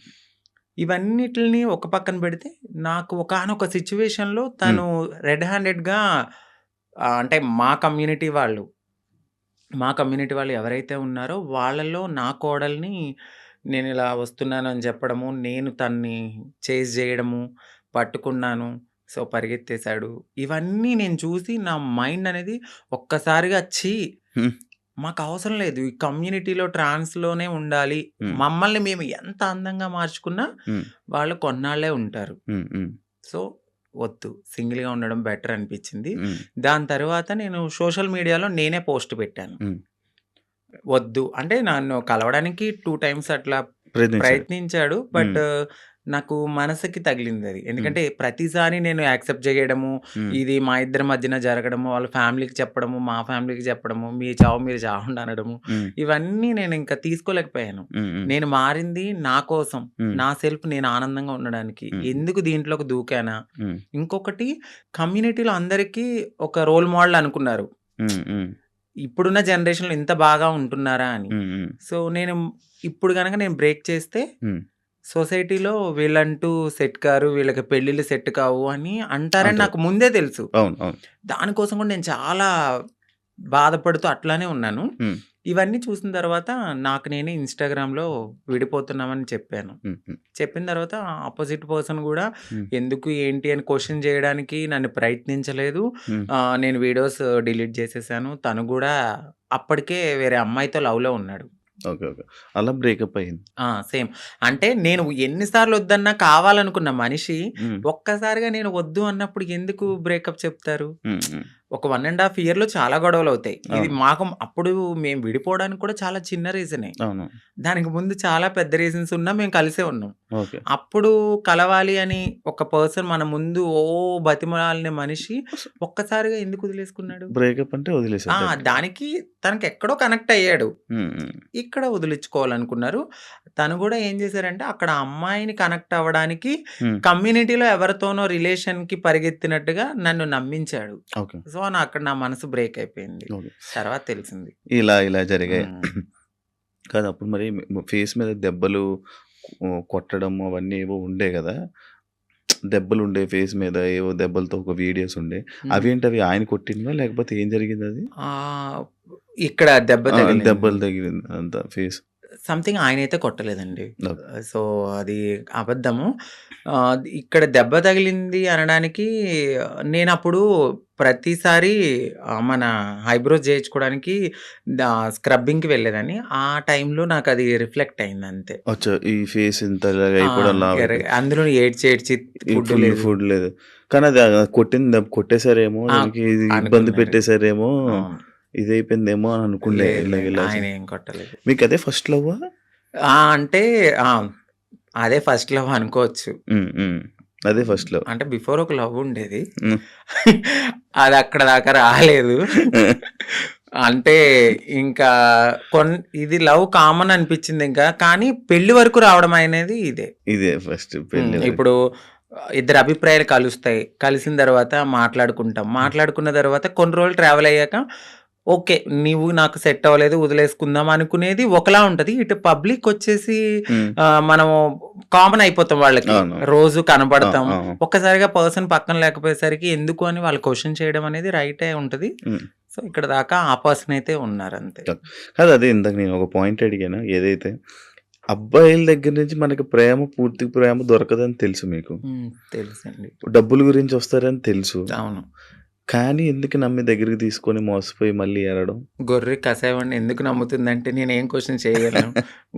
ఇవన్నిటిల్ని ఒక పక్కన పెడితే నాకు ఒకానొక సిట్యుయేషన్‌లో హ్మ్. తను రెడ్ హ్యాండెడ్‌గా అంటే మా కమ్యూనిటీ వాళ్ళు ఎవరైతే ఉన్నారో వాళ్ళలో నా కోడల్ని నేనిలా వస్తున్నానని చెప్పడము, నేను తన్ని చేజ్ జేయడము, పట్టుకున్నాను. సో, పరిగెత్తేసాడు. ఇవన్నీ నేను చూసి నా మైండ్ అనేది ఒక్కసారిగా ఛీ! హ్మ్. మాకవసరం లేదు. ఈ కమ్యూనిటీలో ట్రాన్స్‌లోనే ఉండాలి. హ్మ్. మమ్మల్ని మేము ఎంత అందంగా మార్చుకున్నా హ్మ్. వాళ్ళు కొన్నాళ్ళే ఉంటారు. హ్మ్. హ్మ్. సో, వద్దు. సింగిల్‌గా ఉండడం బెటర్ అనిపిచ్చింది. హ్మ్. దాని తరువాత నేను సోషల్ మీడియాలో నేనే పోస్ట్ పెట్టాను. హ్మ్. వద్దు. అంటే నన్ను కలవడానికి 2 టైమ్స్ అట్లా ప్రయత్నించారు. ప్రయత్నించాడు. హ్మ్. బట్ నాకు మనసుకి తగిలిందది. హ్మ్. ఎందుకంటే ప్రతిసారి నేను యాక్సెప్ట్ జేయడము, హ్మ్. ఇది మా ఇద్దరి మధ్యన జరగడము, వాళ్ళ ఫ్యామిలీకి చెప్పడము, మా ఫ్యామిలీకి చెప్పడము, మీ చావు మీరు చావండి అనడము, హ్మ్. ఇవన్నీ నేనింక తీసుకోలేకపోయాను. హ్మ్. హ్మ్. నేను మారింది నా కోసం, హ్మ్. నా సెల్ఫ్ నేను ఆనందంగా ఉండడానికి. హ్మ్. ఎందుకు దీంట్లోకి దూకానా? హ్మ్. ఇంకొకటి కమ్యూనిటీలో అందరికీ ఒక రోల్ మోడల్ అనుకున్నారు. హ్మ్. హ్మ్. ఇప్పుడున్న జనరేషన్‌లో ఇంత బాగా ఉంటున్నారా అని. హ్మ్. హ్మ్. సో, ఇప్పుడు గనక నేను బ్రేక్ చేస్తే హ్మ్. సొసైటీలో వీళ్ళంటూ సెట్ కారు, వీళ్ళకి పెళ్ళిళ్ళు సెట్ కావు అని అంటారని అంటారు. నాకు ముందే తెలుసు. అవును. అవును. దానికోసం కూడా నేను చాలా బాధపడుతూ అట్లానే ఉన్నాను. హ్మ్. ఇవన్నీ చూసిన తర్వాత నాకు నేనే ఇన్‌స్టాగ్రామ్‌లో విడిపోతున్నామని చెప్పాను. హ్మ్. హ్మ్. చెప్పిన తర్వాత అపోజిట్ పర్సన్ గూడా హ్మ్. ఎందుకు, ఏంటి అని క్వెషన్ జేయడానికి నన్ను ప్రయత్నించలేదు. హ్మ్. నేను వీడియోస్ డిలీట్ జేసేసాను. తను గూడా అప్పటికే వేరే అమ్మాయితో లవ్‌లో ఉన్నాడు. ఓకే. ఓకే. అలా బ్రేకప్ అయింది. సేమ్. అంటే నేను ఎన్ని సార్లు వద్దన్నా కావాలనుకున్న మనిషి హ్మ్. ఒక్కసారిగా నేను వద్దు అన్నప్పుడు ఎందుకు బ్రేకప్ చెప్తారు? హ్మ్. హ్మ్. ఒక 1 ½ ఇయర్‌లో చాలా గొడవలవుతాయి. ఇది అవును. అప్పుడు మేము విడిపోవడానికి కూడా చాలా చిన్న రీజనే. అవును. దానికి ముందు చాలా పెద్ద రీజన్స్ ఉన్నా మేము కలిసే ఉన్నాం. ఓకే. అప్పుడు కలవాలి అని ఒక పర్సన్ మన ముందు బతిమలాలిన మనిషి ఒక్కసారిగా ఎందుకు వదిలేసుకున్నాడు? బ్రేకప్ అంటే వదిలేసారు డైరెక్ట్‌గా. దానికి తనకెక్కడో కనెక్ట్ అయ్యాడు. హ్మ్. హ్మ్. ఇక్కడ వదిలించుకోవాలనుకున్నారు. తను గూడా ఏం జేశారంటే, అక్కడ అమ్మాయిని కనెక్ట్ అవ్వడానికి హ్మ్. కమ్యూనిటీలో ఎవరితోనో రిలేషన్‌కి పరిగెత్తినట్టుగా నన్ను నమ్మించాడు. ఓకే. సో, అక్కడ నా మనసు బ్రేక్ అయిపోయింది. ఓకే. తర్వాత తెలిసింది. ఇలా జరిగాయి. హ్మ్. కాదు అప్పుడు మరి ఫేస్ మీద దెబ్బలు కొట్టడం అవన్నీ ఏవో ఉండే గదా! దెబ్బలుండే ఫేస్ మీద ఏవో దెబ్బలతో ఒక వీడియోస్ ఉండే. హ్మ్. అవేంటవి ఆయన కొట్టినవా? లేకపోతే ఏం జరిగిందది? ఆహ్, ఇక్కడ దెబ్బ ఆ! తగిలింది. దెబ్బలు తగిలింది అంతా ఫేస్. సంథింగ్ ఆయనైతే కొట్టలేదండి. ఓకే. సో, అది అబద్ధము. ఇక్కడ దెబ్బ తగిలింది అనడానికి నేనప్పుడు ప్రతిసారి మన ఐబ్రోస్ చేయించుకోవడానికి స్క్రబ్బింగ్‌కి వెళ్ళేదాన్ని. ఆ టైంలో నాకది రిఫ్లెక్ట్ అయిందంతే. అచ్చా! ఈ ఫేస్ ఇంత ఇలాగ అయిపోవడం లావైపోయి అందులో ఏడ్చి ఈ ఫుడ్ ఫుల్ లేదు. ఫుడ్ లేదు. కానీ అది కొట్టింది కొట్టేసారేమో, ఆ! దానికి ఇది ఇబ్బంది అనుకున్నారు. పెట్టేసారేమో, అవును. ఇదైపోయిందేమో అని అనుకుండే లేదు, ఇలాగ లేదు. ఇలా ఆయన ఏం కొట్టలేదు. మీకు అదే ఫస్ట్ లవ్వా? అంటే అదే ఫస్ట్ లవ్ అనుకోవచ్చు. అదే ఫస్ట్ లవ్. అంటే బిఫోర్ ఒక లవ్ ఉండేది. హ్మ్. అది అక్కడ దాకా రాలేదు. అంటే ఇంకా ఇది లవ్ కామన్ అనిపించింది ఇంకా. కానీ పెళ్లి వరకు రావడం అనేది ఇదే. ఇదే ఫస్ట్ పెళ్లి వరకు. ఇప్పుడు ఇద్దరు అభిప్రాయాలు కలుస్తాయి. కలిసిన తర్వాత మాట్లాడుకుంటాం. మాట్లాడుకున్న తర్వాత కొన్ని రోజులు ట్రావెల్ అయ్యాక ఓకే. నీవు నాకు సెట్ అవ్వలేదు వదిలేసుకుందాం అనుకునేది ఒకలా ఉంటది. ఇటు పబ్లిక్ వచ్చేసి హ్మ్. మనము కామన్ అయిపోతాం వాళ్ళకి. అవును. రోజు ఆ! కనపడతాం. ఆ! ఒక్కసారిగా పర్సన్ పక్కన లేకపోయేసరికి ఎందుకు అని వాళ్ళు క్వెషన్ చేయడం అనేది రైటే ఉంటది. హ్మ్. సో, ఇక్కడ దాకా ఆ పర్సన్ అయితే ఉన్నారంతే. కాదు అదే ఇందాక నేను ఒక పాయింట్ అడిగాను. ఏదైతే అబ్బాయిల దగ్గర నుంచి మనకి పూర్తి ప్రేమ దొరకదని తెలుసు మీకు. తెలుసండి. డబ్బుల గురించి వస్తారని తెలుసు. అవును. కానీ ఎందుకు నమ్మి దగ్గరికి తీసుకొని మోసపోయి మళ్ళీ ఏడడం? గొర్రె కసాయవాడిని ఎందుకు నమ్ముతుందంటే నేనేం క్వెషన్ చేయగలను.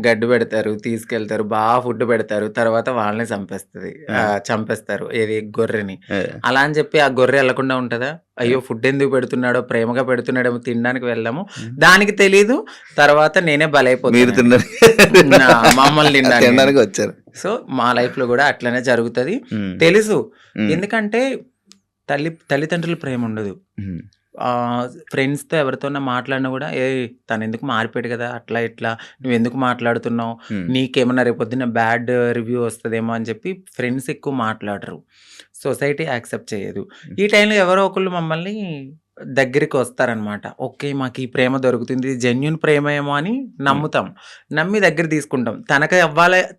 గడ్డి పెడతారు, తీసుకెళ్తారు, ఫుడ్ పెడతారు. తర్వాత వాళ్ళనే చంపేస్తారు. ఏది గొర్రెని. ఆ! అలా అని చెప్పి ఆ గొర్రె ఎళ్ళకుండా ఉంటదా? అయ్యో! ఫుడ్ ఎందుకు పెడుతున్నాడో, ప్రేమగా పెడుతున్నాడేమో తినడానికి వెళ్దాము. దానికి తెలీదు. తర్వాత నేనే మీరు బలైపోతాను. మమ్మల్ని తినడానికి. తినడానికి వచ్చారు. సో, మా లైఫ్‌లో గూడా అట్లనే జరుగుతది. హ్మ్. తెలుసు. హ్మ్. ఎందుకంటే తల్లిదండ్రుల ప్రేమ ఉండదు. హ్మ్. ఫ్రెండ్స్‌తో ఎవరితోన్నా మాట్లాడినా గూడా తనెందుకు మారిపోయాడు గదా! అట్లా ఇట్లా నువ్వెందుకు మాట్లాడుతున్నావు? హ్మ్. నీకేమన్నా రేపొద్దున్న బ్యాడ్ రివ్యూ వస్తదేమో అని చెప్పి ఫ్రెండ్స్ ఎక్కువ మాట్లాడరు. సొసైటీ యాక్సెప్ట్ చేయదు. ఈ టైంలో ఎవరో ఒకళ్ళు మమ్మల్ని దగ్గరికి వస్తారనమాట. ఓకే. మాకు ఈ ప్రేమ దొరుకుతుంది. ఇది జెన్యూన్ ప్రేమేమో అని నమ్ముతాం. నమ్మి దగ్గర తీసుకుంటాం.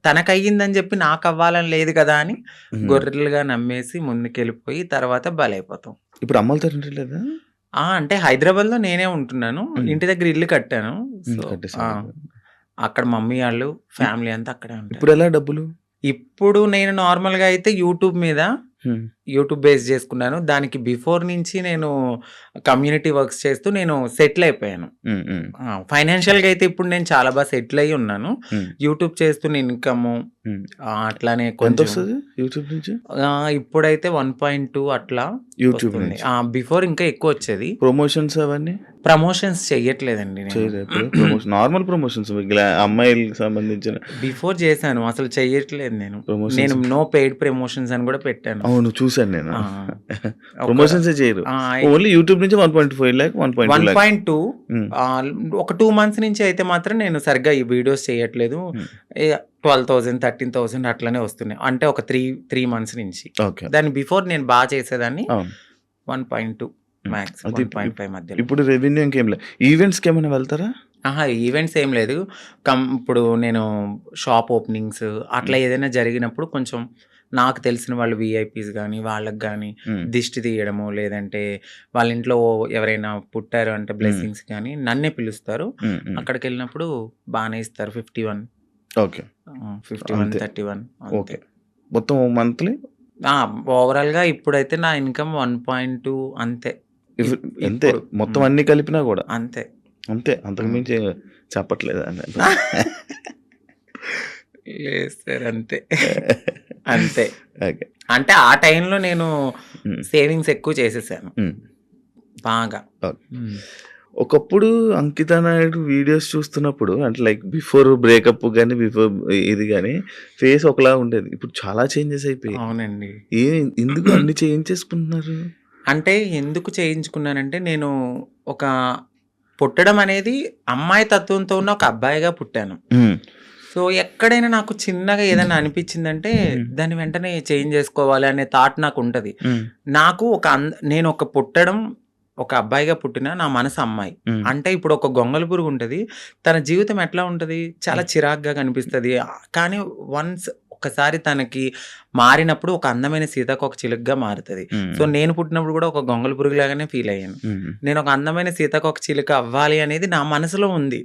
తనకయ్యిందని చెప్పి నాకవ్వాలని లేదు కదా! అని హ్మ్. గొర్రెలుగా నమ్మేసి ముందుకెళ్ళిపోయి తర్వాత బలైపోతాం. ఇప్పుడు అమ్మలతో ఉండట్లేదా? అంటే హైదరాబాద్‌లో నేనే ఉంటున్నాను. హ్మ్. ఇంటి దగ్గర ఇల్లు కట్టాను. సో, కట్టేసారు. అక్కడ మమ్మీ ఆళ్ళు, ఫ్యామిలీ అంతా అక్కడే ఉంటారు. ఇప్పుడెలా డబ్బులు? ఇప్పుడు నేను నార్మల్‌గా అయితే హ్మ్. యూట్యూబ్ బేస్ చేసుకున్నాను. దానికి బిఫోర్ నుంచి నేను కమ్యూనిటీ వర్క్స్ చేస్తూ నేను సెటిల్ అయిపోయాను. హ్మ్. హ్మ్. ఫైనాన్షియల్‌గా అయితే ఇప్పుడు నేను చాలా సెటిల్ అయ్యి ఉన్నాను. హ్మ్. యూట్యూబ్ చేస్తున్న ఇన్‌కము హ్మ్. అట్లానే కొంచెం ఎంతొస్తది యూట్యూబ్ నుంచి? ఇప్పుడైతే 1.2 అట్లా యూట్యూబ్ వస్తుంది. నుంచి. బిఫోర్ ఇంకా ఎక్కువొచ్చేది. ప్రమోషన్స్ అవన్నీ? ప్రమోషన్స్ చెయ్యట్లేదండి నేను. చేయలే ఇప్పుడు? నార్మల్ ప్రమోషన్స్ అమ్మాయిలకి సంబంధించిన బిఫోర్ చేశాను. అసలు చెయ్యట్లేదు నేను. ప్రమోషన్స్. నేను నో పెయిడ్ ప్రమోషన్స్ అని గూడా పెట్టాను. అవును. చూసాను నేను. ఆ! ప్రమోషన్సే చేయరు. ఆ! ఓన్లీ యూట్యూబ్ నుంచి 1.5 లాక్, 1.2 లాక్. 1.2 హ్మ్. ఒక 2 మంత్స్ నుంచి అయితే మాత్రం నేను సరిగ్గా ఈ వీడియోస్ చేయట్లేదు. హ్మ్. 12,000, 13,000 అట్లనే వస్తున్నాయి. అంటే ఒక 3 మంత్స్ నుంచి. ఓకే. దాని బిఫోర్ నేను చేసేదాన్ని. అవును. 1.2 మ్యాక్స్ అది 1.5 మధ్యలో. ఇప్పుడు రెవెన్యూ ఇంకేం లేదు. ఈవెంట్స్‌కి ఏమైనా వెళ్తారా? ఈవెంట్స్ ఏం లేదు. ఇప్పుడు నేను షాప్ ఓపెనింగ్స్ అట్లా ఏదైనా జరిగినప్పుడు కొంచెం నాకు తెలిసిన వాళ్ళు వీఐపీస్ గానీ, వాళ్ళకి గానీ దిష్టి తీయడము, లేదంటే వాళ్ళ ఇంట్లో ఎవరైనా పుట్టారు అంటే బ్లెస్సింగ్స్ గానీ నన్నే పిలుస్తారు. అక్కడికెళ్ళినప్పుడు బానే ఇస్తారు. 51 ఓకే. 51, అంతే. 31 ఓకే. అంతే. మొత్తం మంత్లీ? ఓవరాల్‌గా ఇప్పుడైతే నా ఇన్‌కమ్ 1.2 అంతే. అంతే. ఇప్పుడు మొత్తం అన్నీ కలిపినా గూడా. అంతే. అంతే. అంతకు మించి చెప్పట్లేదా? లేదు సార్ అంతే. అంతే. ఓకే. అంటే ఆ టైంలో నేను హ్మ్. సేవింగ్స్ ఎక్కువ చేసేసాను. హ్మ్. బాగా. ఓకే. ఒకప్పుడు అంకితా నాయుడు వీడియోస్ చూస్తున్నప్పుడు అంటే లైక్ బిఫోర్ బ్రేకప్ గాని, బిఫోర్ ఇది గాని ఫేస్ ఒకలా ఉండేది. ఇప్పుడు చాలా చేంజెస్ అయిపోయాయి. అవునండి. ఎందుకు అన్ని చేయించేసుకుంటున్నారు? అంటే ఎందుకు చేయించుకున్నానంటే నేను ఒక పుట్టడం అనేది అమ్మాయి తత్వంతో ఉన్న ఒక అబ్బాయిగా పుట్టాను. హ్మ్. సో, ఎక్కడైనా నాకు చిన్నగా ఏదైనా అనిపించిందంటే దాన్ని వెంటనే చేంజ్ చేసుకోవాలి అనే థాట్ నాకుంటది. నాకు నేను పుట్టడం ఒక అబ్బాయిగా పుట్టిన నా మనసు అమ్మాయి. అంటే ఇప్పుడు ఒక గొంగళి పురుగు ఉంటది. తన జీవితం ఎట్లా ఉంటది? చాలా చిరాకుగా కనిపిస్తది. కానీ వన్స్ ఒక ఒక్కసారి తనకి మారినప్పుడు ఒక అందమైన సీతాకోక చిలుకగా మారుతది. సో నేను పుట్టినప్పుడు కూడా ఒక గొంగళి పురుగులాగానే ఫీల్ అయ్యాను. నేను ఒక అందమైన సీతాకోక చిలుక అవ్వాలి అనేది నా మనసులో ఉంది.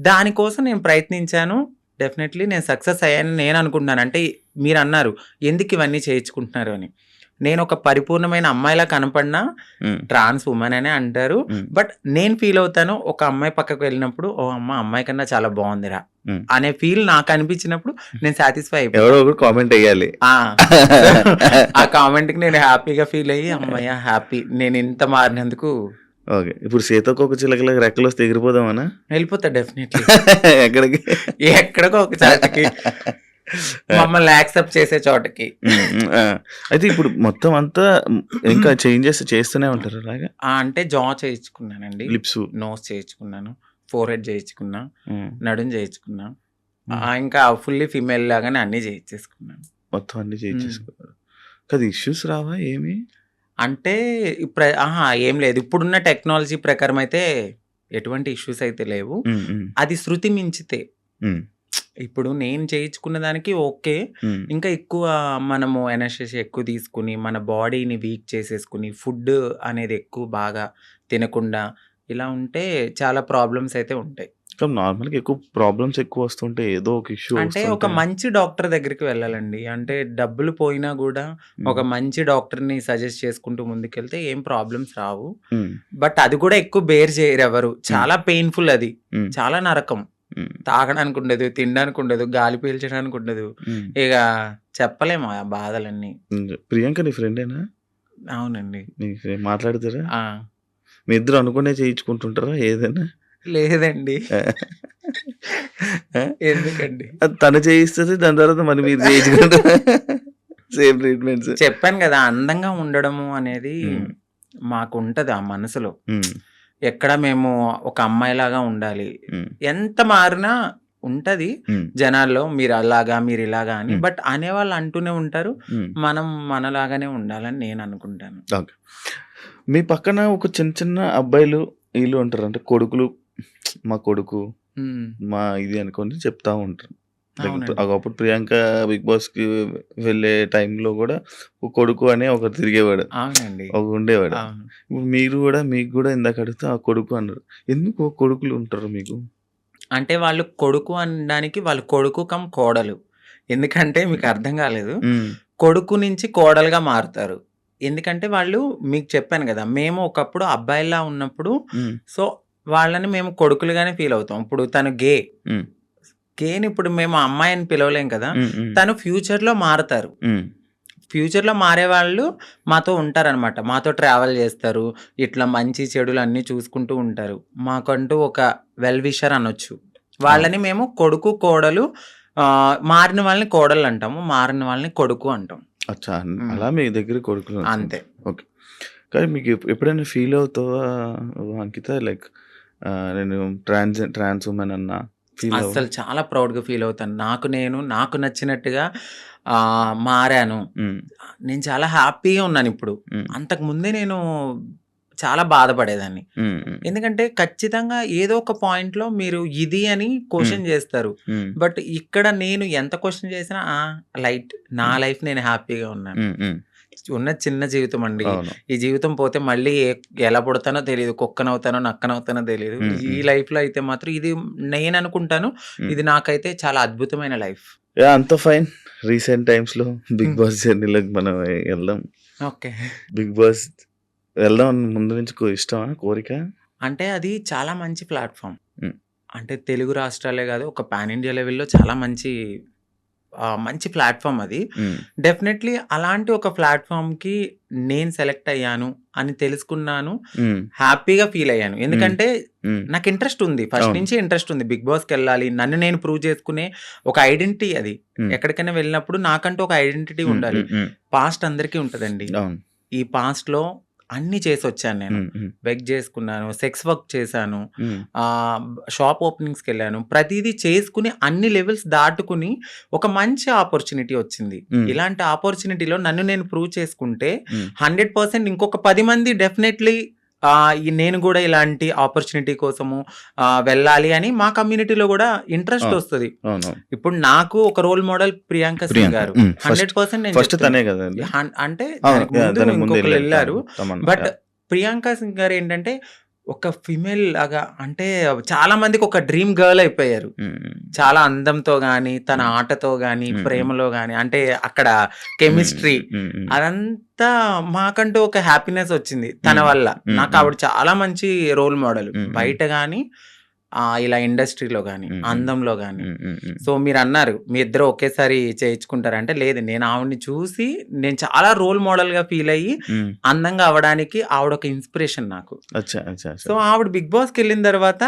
దానికోసం నేను ప్రయత్నించాను. డెఫినెట్లీ నేను సక్సెస్ అయ్యానని నేను అనుకుంటున్నాను. అంటే మీరు అన్నారు ఎందుకు ఇవన్నీ చేయించుకుంటున్నారు అని. నేను ఒక పరిపూర్ణమైన అమ్మాయిలా కనపడినా ట్రాన్స్ ఉమెన్ అనే అంటారు. బట్ నేను ఫీల్ అవుతాను ఒక అమ్మాయి పక్కకు వెళ్ళినప్పుడు ఓ అమ్మాయి కన్నా చాలా బాగుందిరా అనే ఫీల్ నాకు అనిపించినప్పుడు నేను సాటిస్ఫై అయిపోయాను. ఎవరో ఒకరు కామెంట్ అయ్యాలి. ఆ కామెంట్ కి నేను హ్యాపీగా ఫీల్ అయ్యి అమ్మాయ హ్యాపీ నేను ఇంత మారినందుకు. ఓకే, ఇప్పుడు సీతాకోక చిలకలకు రెక్కలు వస్తే ఎగిరిపోదామనా? వెళ్ళిపోతా డెఫినెట్లీ. ఎక్కడికి? ఎక్కడికో ఒక చోటకి, మమ్మల్ని యాక్సెప్ట్ చేసే చోటకి. అయితే ఇప్పుడు మొత్తం అంతా ఇంకా చేంజెస్ చేస్తూనే ఉంటారు అలాగా? అంటే జా చేయించుకున్నానండి, లిప్స్, నోస్ చేయించుకున్నాను, ఫోర్ హెడ్ చేయించుకున్నా, నడుం చేయించుకున్నా, ఇంకా ఫుల్లీ ఫీమేల్ లాగానే అన్ని చేయించేసుకున్నాను. మొత్తం అన్ని చేయించేసుకున్నారు కదా. ఇష్యూస్ రావా ఏమి? అంటే ఏం లేదు. ఇప్పుడున్న టెక్నాలజీ ప్రకారం అయితే ఎటువంటి ఇష్యూస్ అయితే లేవు. అది శృతి మించితే ఇప్పుడు నేను చేయించుకున్న దానికి ఓకే. ఇంకా ఎక్కువ మనము ఎనర్జీ ఎక్కువ తీసుకుని మన బాడీని వీక్ చేసేసుకుని ఫుడ్ అనేది ఎక్కువ బాగా తినకుండా ఇలా ఉంటే చాలా ప్రాబ్లమ్స్ అయితే ఉంటాయి. నార్మల్గా ఎక్కువ ప్రాబ్లమ్స్ ఎక్కువ వస్తుంటే ఏదో ఒక ఇష్యూ. అంటే ఒక మంచి డాక్టర్ దగ్గరికి వెళ్ళాలండి. అంటే డబ్బులు పోయినా కూడా ఒక మంచి డాక్టర్ని సజెస్ట్ చేసుకుంటూ ముందుకెళ్తే ఏం ప్రాబ్లమ్స్ రావు. బట్ అది కూడా ఎక్కువ బేర్ చేయరు ఎవరు. చాలా పెయిన్ఫుల్, అది చాలా నరకం. తాగడానికి ఉండదు, తినడానికి ఉండదు, గాలి పీల్చడానికి ఉండదు. ఇక చెప్పలేము ఆ బాధలన్నీ. ప్రియాంక నీ ఫ్రెండేనా? అవునండి. మాట్లాడతారా? మీ ఇద్దరు అనుకునే చేయించుకుంటుంటారా ఏదైనా? లేదండి. ఎందుకండి? తను చేయిస్తుంది, దాని తర్వాత మరి మీరు చేయించుకుంటారా? Same treatments. చెప్పాను కదా, అందంగా ఉండడము అనేది మాకు ఉంటది ఆ మనసులో. ఎక్కడ మేము ఒక అమ్మాయిలాగా ఉండాలి, ఎంత మారినా ఉంటది జనాల్లో మీరు అలాగా మీరు ఇలాగా అని. బట్ అనేవాళ్ళు అంటూనే ఉంటారు, మనం మనలాగానే ఉండాలని నేను అనుకుంటాను. ఓకే, మీ పక్కన ఒక చిన్న చిన్న అబ్బాయిలు వీళ్ళు ఉంటారు, అంటే కొడుకులు, మా కొడుకు మా ఇది అనుకొని చెప్తా ఉంటారు. ఒకప్పుడు ప్రియాంక బిగ్ బాస్ కి వెళ్ళే టైంలో కూడా ఒక కొడుకు అనే ఒకరు తిరిగేవాడు, ఒక ఉండేవాడు. ఇప్పుడు మీరు కూడా, మీకు కూడా ఇందాక అడిగితే ఆ కొడుకు అన్నారు. ఎందుకు కొడుకులు ఉంటారు మీకు? అంటే వాళ్ళు కొడుకు అనడానికి వాళ్ళు కొడుకు కమ్ కోడలు. ఎందుకంటే మీకు అర్థం కాలేదు, కొడుకు నుంచి కోడలుగా మారుతారు. ఎందుకంటే వాళ్ళు, మీకు చెప్పాను కదా, మేము ఒకప్పుడు అబ్బాయిలా ఉన్నప్పుడు సో వాళ్ళని మేము కొడుకులుగానే ఫీల్ అవుతాం. ఇప్పుడు తను గేని ఇప్పుడు మేము అమ్మాయిని పిలవలేం కదా, తను ఫ్యూచర్ లో మారుతారు. ఫ్యూచర్ లో మారే వాళ్ళు మాతో ఉంటారనమాట, మాతో ట్రావెల్ చేస్తారు, ఇట్లా మంచి చెడులు అన్ని చూసుకుంటూ ఉంటారు. మాకంటూ ఒక వెల్ విషర్ అనొచ్చు. వాళ్ళని మేము కొడుకు కోడలు, మారిన వాళ్ళని కోడలు అంటాము, మారిన వాళ్ళని కొడుకు అంటాం. అచ్చా, అలా మీ దగ్గర కొడుకులు అంతే. ఓకే, కానీ మీకు ఎప్పుడైనా ఫీల్ అవుతావా అంకిత, లైక్ నేను ట్రాన్స్ ఉమెన్ అన్నా? అసలు చాలా ప్రౌడ్ గా ఫీల్ అవుతాను. నాకు నచ్చినట్టుగా మారాను. నేను చాలా హ్యాపీగా ఉన్నాను ఇప్పుడు. అంతకు ముందే నేను చాలా బాధపడేదాన్ని. ఎందుకంటే ఖచ్చితంగా ఏదో ఒక పాయింట్ లో మీరు ఇది అని క్వశ్చన్ చేస్తారు. బట్ ఇక్కడ నేను ఎంత క్వశ్చన్ చేసినా లైట్, నా లైఫ్ నేను హ్యాపీగా ఉన్నాను. ఉన్న చిన్న జీవితం అండి, ఈ జీవితం పోతే మళ్ళీ ఎలా పుడతానో తెలియదు, కుక్కనవుతానో నక్కనవుతానో తెలియదు. ఈ లైఫ్ లో అయితే మాత్రం ఇది నేను అనుకుంటాను, ఇది నాకైతే చాలా అద్భుతమైన లైఫ్. అంత ఫైన్. రీసెంట్ టైమ్స్ లో బిగ్ బాస్ జర్నీలోకి మనం వెళ్దాం. ఓకే, బిగ్ బాస్ వెళ్దాం ముందు నుంచి ఇష్టమా, కోరిక? అంటే అది చాలా మంచి ప్లాట్ఫామ్. అంటే తెలుగు రాష్ట్రాలే కాదు, ఒక పాన్ ఇండియా లెవెల్లో చాలా మంచి ప్లాట్ఫామ్ అది. డెఫినెట్లీ అలాంటి ఒక ప్లాట్ఫామ్ కి నేను సెలెక్ట్ అయ్యాను అని తెలుసుకున్నాను, హ్యాపీగా ఫీల్ అయ్యాను. ఎందుకంటే నాకు ఇంట్రెస్ట్ ఉంది, ఫస్ట్ నుంచి ఇంట్రెస్ట్ ఉంది, బిగ్ బాస్కి వెళ్ళాలి, నన్ను నేను ప్రూవ్ చేసుకునే ఒక ఐడెంటిటీ. అది ఎక్కడికైనా వెళ్ళినప్పుడు నాకంటూ ఒక ఐడెంటిటీ ఉండాలి. పాస్ట్ అందరికీ ఉంటదండి. ఈ పాస్ట్ లో అన్ని చేసి వచ్చాను నేను. వెగ్ చేసుకున్నాను, సెక్స్ వర్క్ చేశాను, షాప్ ఓపెనింగ్స్కి వెళ్ళాను, ప్రతిదీ చేసుకుని అన్ని లెవెల్స్ దాటుకుని ఒక మంచి ఆపర్చునిటీ వచ్చింది. ఇలాంటి ఆపర్చునిటీలో నన్ను నేను ప్రూవ్ చేసుకుంటే 100% ఇంకొక 10 మంది డెఫినెట్లీ నేను కూడా ఇలాంటి ఆపర్చునిటీ కోసము వెళ్ళాలి అని మా కమ్యూనిటీలో కూడా ఇంట్రెస్ట్ వస్తుంది. అవును. ఇప్పుడు నాకు ఒక రోల్ మోడల్ ప్రియాంక సింగ్ ప్రియాంక. గారు. ఫస్ట్ 100% నేను ఫస్ట్ చెప్తున్నా. తనే కదండి. అంటే అవును. దానికి ముందు దానికి ముందు ఇంకొకరు వెళ్ళారు. తమన్నా. బట్ ప్రియాంక సింగ్ గారు ఏంటంటే ఒక ఫిమేల్ లాగా, అంటే చాలా మందికి ఒక డ్రీమ్ గర్ల్ అయిపోయారు. చాలా అందంతో గాని, తన ఆటతో గాని, ప్రేమలో గాని, అంటే అక్కడ కెమిస్ట్రీ అదంతా మాకంటూ ఒక హ్యాపీనెస్ వచ్చింది తన వల్ల. నాకు ఆవిడ చాలా మంచి రోల్ మోడల్ బయట గాని, ఇలా ఇండస్ట్రీలో గాని, అందంలో గాని. సో మీరు అన్నారు మీ ఇద్దరు ఒకేసారి చేయించుకుంటారంటే, లేదు, నేను ఆవిడని చూసి నేను చాలా రోల్ మోడల్ గా ఫీల్ అయ్యి అందంగా అవడానికి ఆవిడ ఒక ఇన్స్పిరేషన్ నాకు. సో ఆవిడ బిగ్ బాస్కి వెళ్ళిన తర్వాత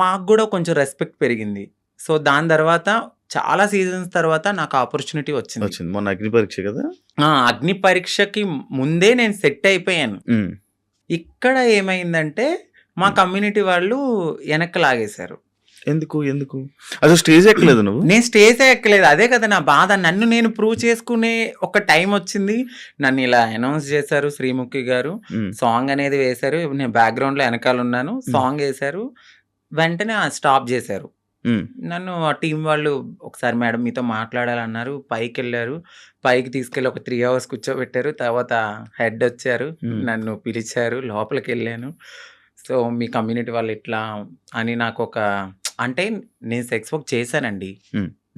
మాకు కూడా కొంచెం రెస్పెక్ట్ పెరిగింది. సో దాని తర్వాత చాలా సీజన్స్ తర్వాత నాకు ఆపర్చునిటీ వచ్చింది. మొన్న అగ్ని పరీక్ష కదా. అగ్ని పరీక్షకి ముందే నేను సెట్ అయిపోయాను. ఇక్కడ ఏమైందంటే మా కమ్యూనిటీ వాళ్ళు వెనక్కి లాగేశారు. ఎందుకు ఎందుకు అసలు స్టేజ్ ఎక్కలేదు నువ్వు? నేను స్టేజ్ ఎక్కలేదు, అదే కదా నా బాధ. నన్ను నేను ప్రూవ్ చేసుకునే ఒక టైం వచ్చింది. నన్ను ఇలా అనౌన్స్ చేశారు శ్రీముఖి గారు, సాంగ్ అనేది వేశారు, నేను బ్యాక్గ్రౌండ్ లో వెనకాల ఉన్నాను, సాంగ్ వేశారు, వెంటనే స్టాప్ చేశారు నన్ను. ఆ టీం వాళ్ళు ఒకసారి మేడం మీతో మాట్లాడాలన్నారు, పైకి వెళ్ళారు, పైకి తీసుకెళ్ళి ఒక 3 hours కూర్చోబెట్టారు. తర్వాత హెడ్ వచ్చారు, నన్ను పిలిచారు, లోపలికి వెళ్ళాను. సో మీ కమ్యూనిటీ వాళ్ళు ఇట్లా అని నాకు ఒక, అంటే నేను సెక్స్ వర్క్ చేశానండి,